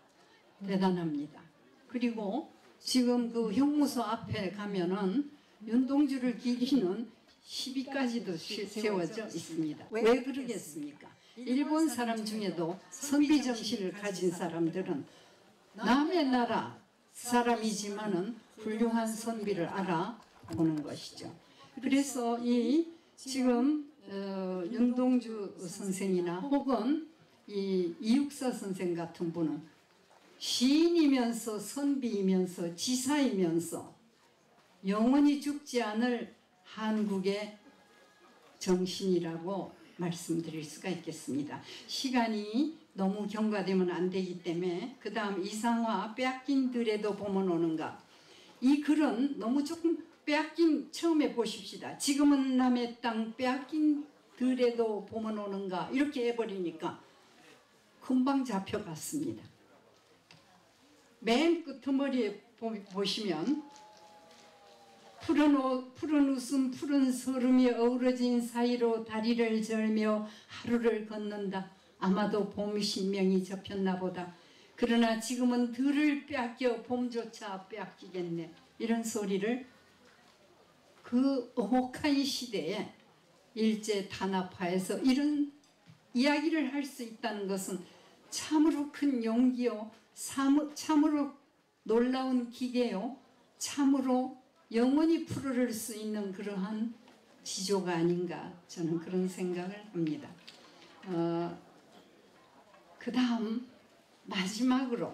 대단합니다. 그리고 지금 그 형무소 앞에 가면은 윤동주를 기리는 시비까지도 세워져 있습니다. 왜 그러겠습니까? 일본 사람 중에도 선비정신을 가진 사람들은 남의 나라 사람이지만은 훌륭한 선비를 알아보는 것이죠. 그래서 이 지금 윤동주 선생이나 혹은 이 이육사 선생 같은 분은 시인이면서 선비이면서 지사이면서 영원히 죽지 않을 한국의 정신이라고 말씀드릴 수가 있겠습니다. 시간이 너무 경과되면 안 되기 때문에 그 다음 이상화 빼앗긴 들에도 보면 오는가. 이 글은 너무 조금 빼앗긴, 처음에 보십시다. 지금은 남의 땅 빼앗긴 들에도 봄은 오는가 이렇게 해버리니까 금방 잡혀갔습니다. 맨 끄트머리에 보시면 푸른 옷, 푸른 웃음, 푸른 서름이 어우러진 사이로 다리를 절며 하루를 걷는다. 아마도 봄 신명이 접혔나 보다. 그러나 지금은 들을 빼앗겨 봄조차 빼앗기겠네. 이런 소리를 그 엄혹한 시대에 일제 탄압하에서 이런 이야기를 할 수 있다는 것은 참으로 큰 용기요, 참으로 놀라운 기계요, 참으로 영원히 푸르를 수 있는 그러한 지조가 아닌가, 저는 그런 생각을 합니다. 그 다음 마지막으로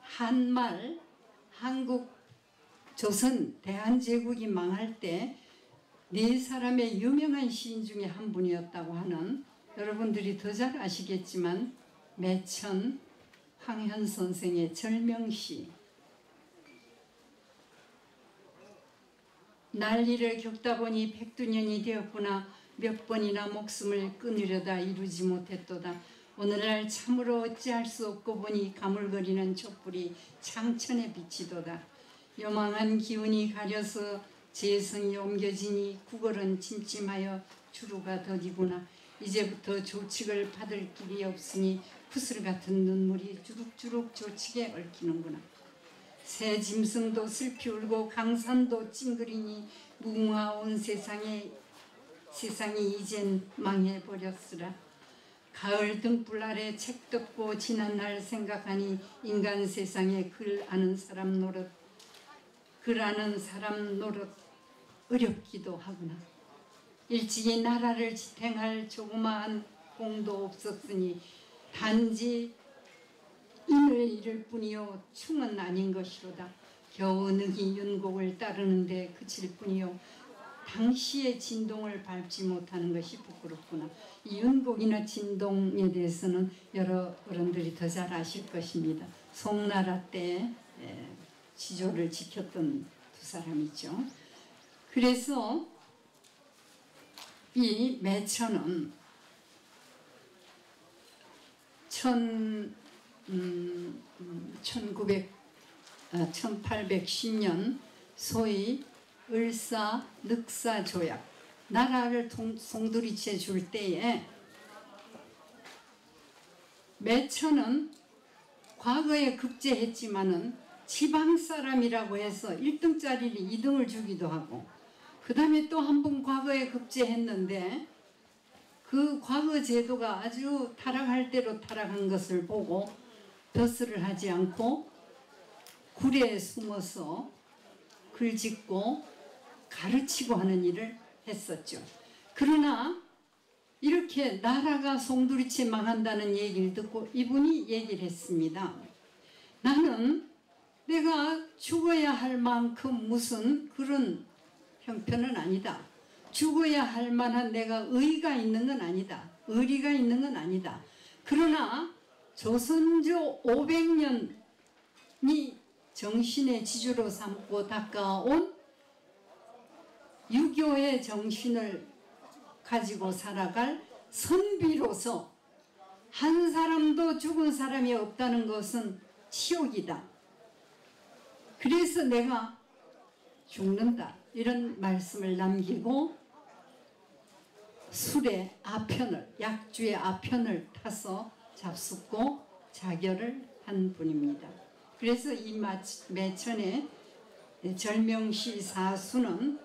한말, 한국, 조선, 대한제국이 망할 때 네 사람의 유명한 시인 중에 한 분이었다고 하는, 여러분들이 더 잘 아시겠지만 매천 황현 선생의 절명시. 난리를 겪다 보니 백두년이 되었구나. 몇 번이나 목숨을 끊으려다 이루지 못했도다. 오늘날 참으로 어찌할 수 없고 보니 가물거리는 촛불이 창천에 비치도다. 요망한 기운이 가려서 재성이 옮겨지니 구걸은 침침하여 주루가 더디구나. 이제부터 조칙을 받을 길이 없으니 구슬 같은 눈물이 주룩주룩 조칙에 얽히는구나. 새 짐승도 슬피 울고 강산도 찡그리니 무궁화온 세상이 이젠 망해버렸으라. 가을 등불 아래 책 덮고 지난날 생각하니 인간 세상에 글 아는 사람 노릇 어렵기도 하구나. 일찍이 나라를 지탱할 조그마한 공도 없었으니 단지 인을 잃을 뿐이요 충은 아닌 것이로다. 겨우 늑이 윤곡을 따르는데 그칠 뿐이요 당시의 진동을 밟지 못하는 것이 부끄럽구나. 이 윤곡이나 진동에 대해서는 여러 어른들이 더 잘 아실 것입니다. 송나라 때 지조를 지켰던 두 사람이죠. 그래서 이 매천은 1810년 소위 을사 늑사 조약, 나라를 송두리째 줄 때에 매천은 과거에 급제했지만은 지방 사람이라고 해서 1등짜리를 2등을 주기도 하고, 그 다음에 또 한 번 과거에 급제했는데 그 과거 제도가 아주 타락할 대로 타락한 것을 보고 벼슬을 하지 않고 굴에 숨어서 글 짓고 가르치고 하는 일을 했었죠. 그러나 이렇게 나라가 송두리째 망한다는 얘기를 듣고 이분이 얘기를 했습니다. 나는 내가 죽어야 할 만큼 무슨 그런 형편은 아니다. 죽어야 할 만한 내가 의가 있는 건 아니다. 의리가 있는 건 아니다. 그러나 조선조 500년이 정신의 지주로 삼고 닦아온 유교의 정신을 가지고 살아갈 선비로서 한 사람도 죽은 사람이 없다는 것은 치욕이다. 그래서 내가 죽는다. 이런 말씀을 남기고 술의 아편을, 약주의 아편을 타서 잡숫고 자결을 한 분입니다. 그래서 이 매천의 절명시 사수는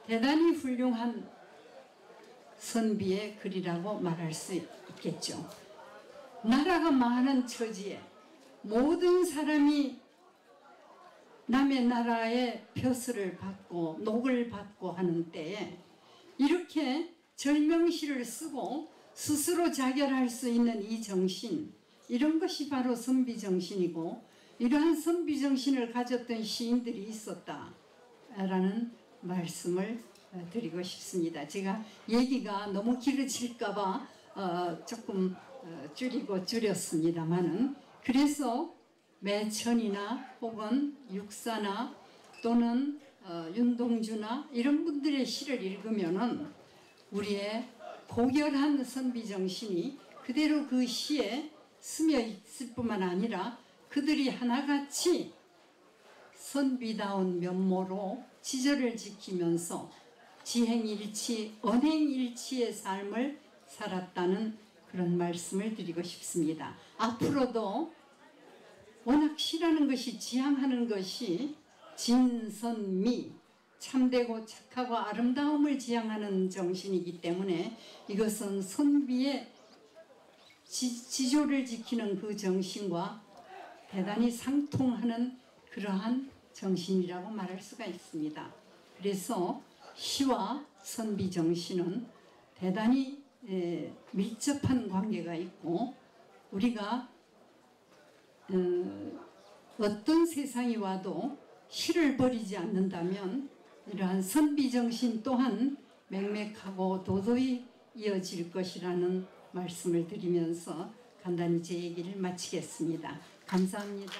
대단히 훌륭한 선비의 글이라고 말할 수 있겠죠. 나라가 망하는 처지에 모든 사람이 남의 나라의 벼슬을 받고 녹을 받고 하는 때에 이렇게 절명시를 쓰고 스스로 자결할 수 있는 이 정신, 이런 것이 바로 선비정신이고, 이러한 선비정신을 가졌던 시인들이 있었다라는 말씀을 드리고 싶습니다. 제가 얘기가 너무 길어질까봐 조금 줄였습니다만은, 그래서 매천이나 혹은 육사나 또는 윤동주나 이런 분들의 시를 읽으면은 우리의 고결한 선비 정신이 그대로 그 시에 스며 있을 뿐만 아니라 그들이 하나같이 선비다운 면모로 지절을 지키면서 지행일치, 언행일치의 삶을 살았다는 그런 말씀을 드리고 싶습니다. 앞으로도 워낙 시라는 것이 지향하는 것이 진선미, 참되고 착하고 아름다움을 지향하는 정신이기 때문에 이것은 선비의 지조를 지키는 그 정신과 대단히 상통하는 그러한 정신이라고 말할 수가 있습니다. 그래서 시와 선비 정신은 대단히 밀접한 관계가 있고 우리가 어떤 세상이 와도 시를 버리지 않는다면 이러한 선비 정신 또한 맹맥하고 도도히 이어질 것이라는 말씀을 드리면서 간단히 제 얘기를 마치겠습니다. 감사합니다.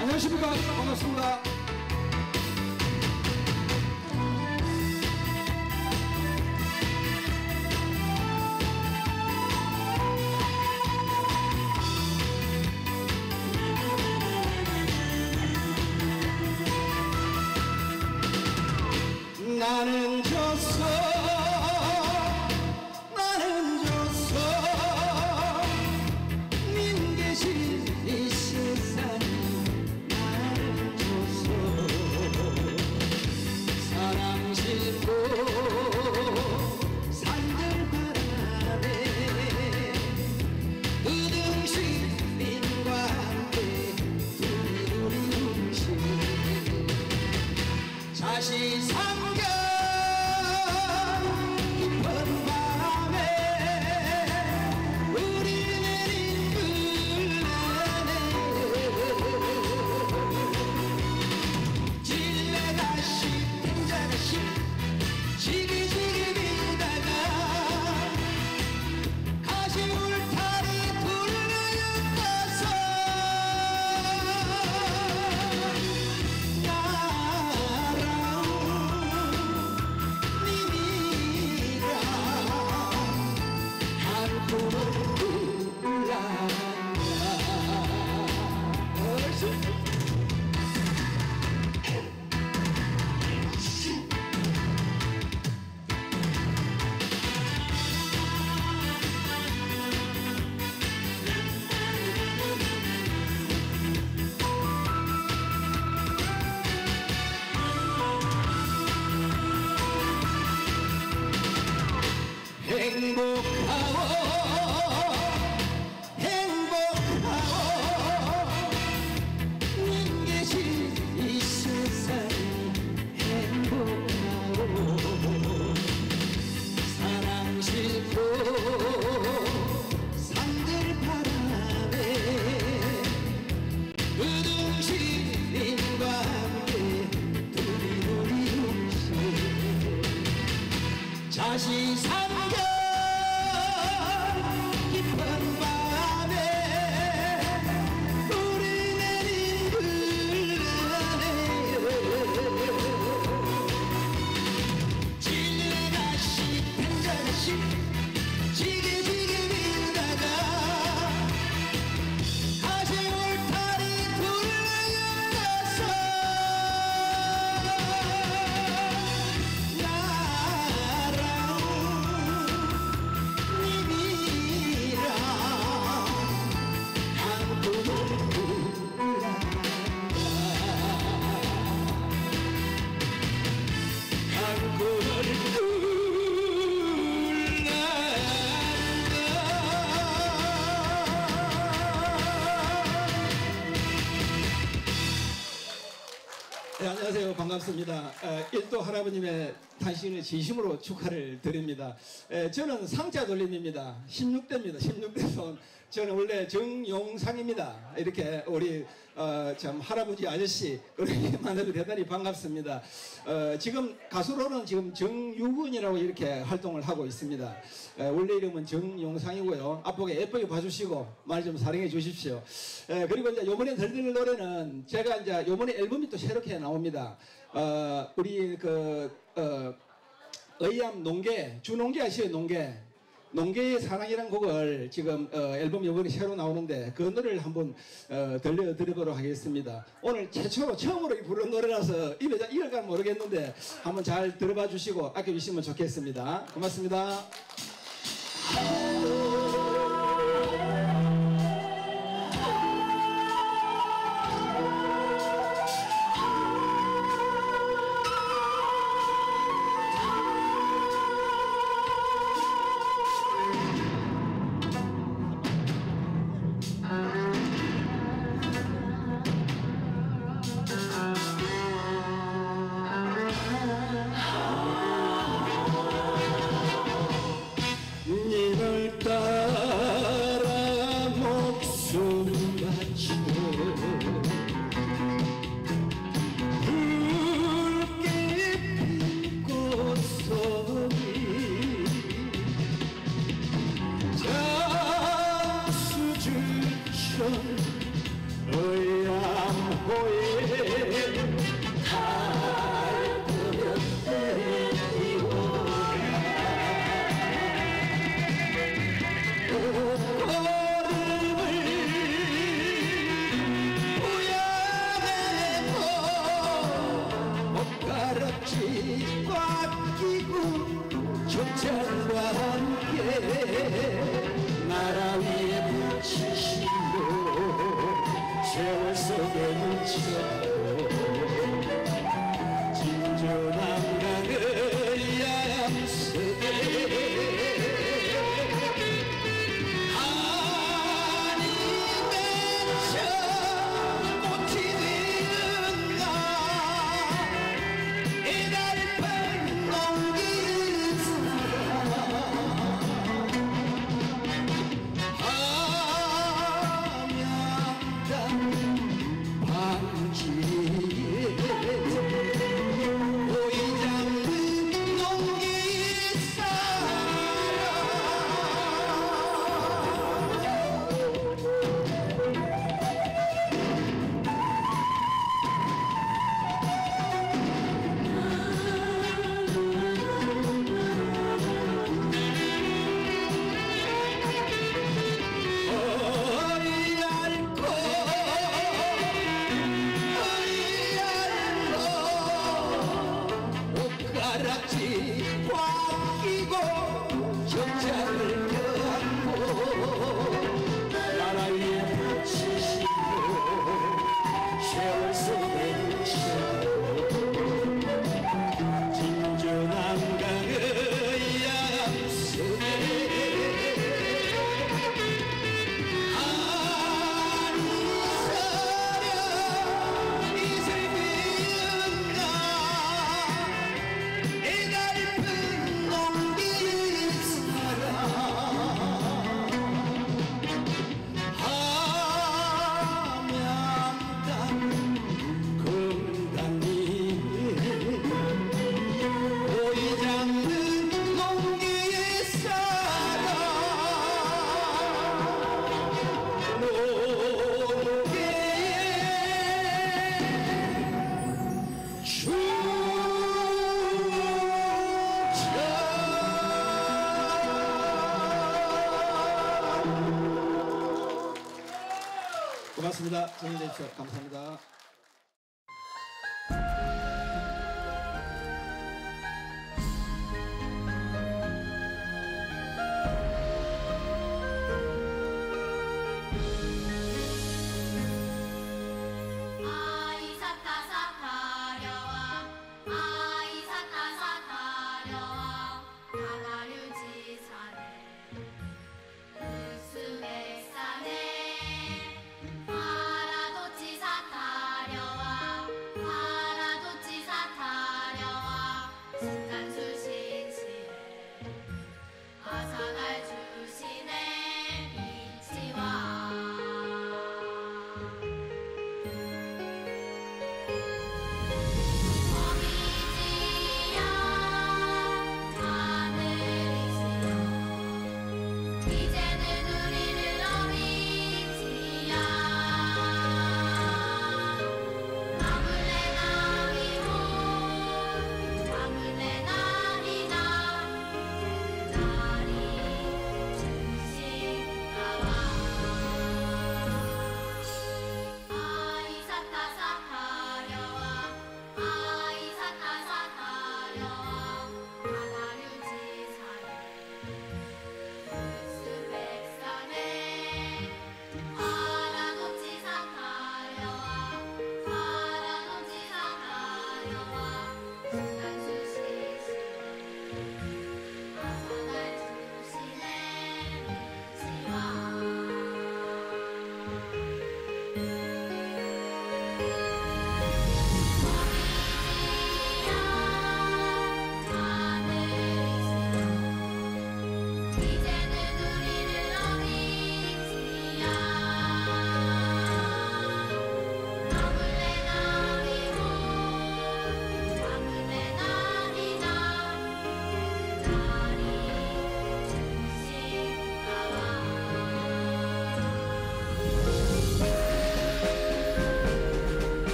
안녕하십니까. 반갑습니다. 나는 졌어, 나는 졌어, 님 계신 이 세상 나는 졌어. 사랑 싣고 산들 바람에 으등신 님과 함께 두리두리뭉실 자시 삼겨 깊은 밤에 우리는 이끌려내 질레다시 팽자다시 지기지기 빌다가 가시 울타리 둘러가서 행복하오 님 계신 이 세상이 행복하오 사랑 싣고 산들 바람에 으등신 님과 함께 두리두리뭉실 자시 삼겨 깊은 밤에 우리는 이끌려내 질레다시 팽자다시 지게지게 밀다가 가시 울타리 둘러가서 네, 안녕하세요. 반갑습니다. 일도 할아버님의 탄신을 진심으로 축하를 드립니다. 저는 상자 돌림입니다. 16대입니다. 16대 손. 저는 원래 정용상입니다. 이렇게 우리 참 할아버지 아저씨 그렇게 만나서 대단히 반갑습니다. 지금 가수로는 지금 정유근이라고 이렇게 활동을 하고 있습니다. 원래 이름은 정용상이고요. 앞보게 예쁘게 봐주시고 많이 좀 사랑해 주십시오. 그리고 이제 요번에 들릴 노래는 제가 이제 요번에 앨범이 또 새롭게 나옵니다. 우리 의암 농계, 주농계 아시죠? 농계. 농계의 사랑이라는 곡을 지금 앨범 이번에 새로 나오는데 그 노래를 한번 들려드리도록 하겠습니다. 오늘 최초로 처음으로 부른 노래라서 입에 잘 이을까 모르겠는데 한번 잘 들어봐 주시고 아껴주시면 좋겠습니다. 고맙습니다. 님을 따라 목숨 바쳐 붉게 핀 꽃송이 장수주천 의암호에 달구면 꽉 끼고 적장과 함께 나라 위에 붙이시고 세월 속에 묻히고 진주남강을 야양석에 꽉 끼고 적장을 껴안고 나라 위에 붙이시고 세월 속에 묻히고 진주남강의 양석에 고맙습니다. 정리해 주십시오. 감사합니다.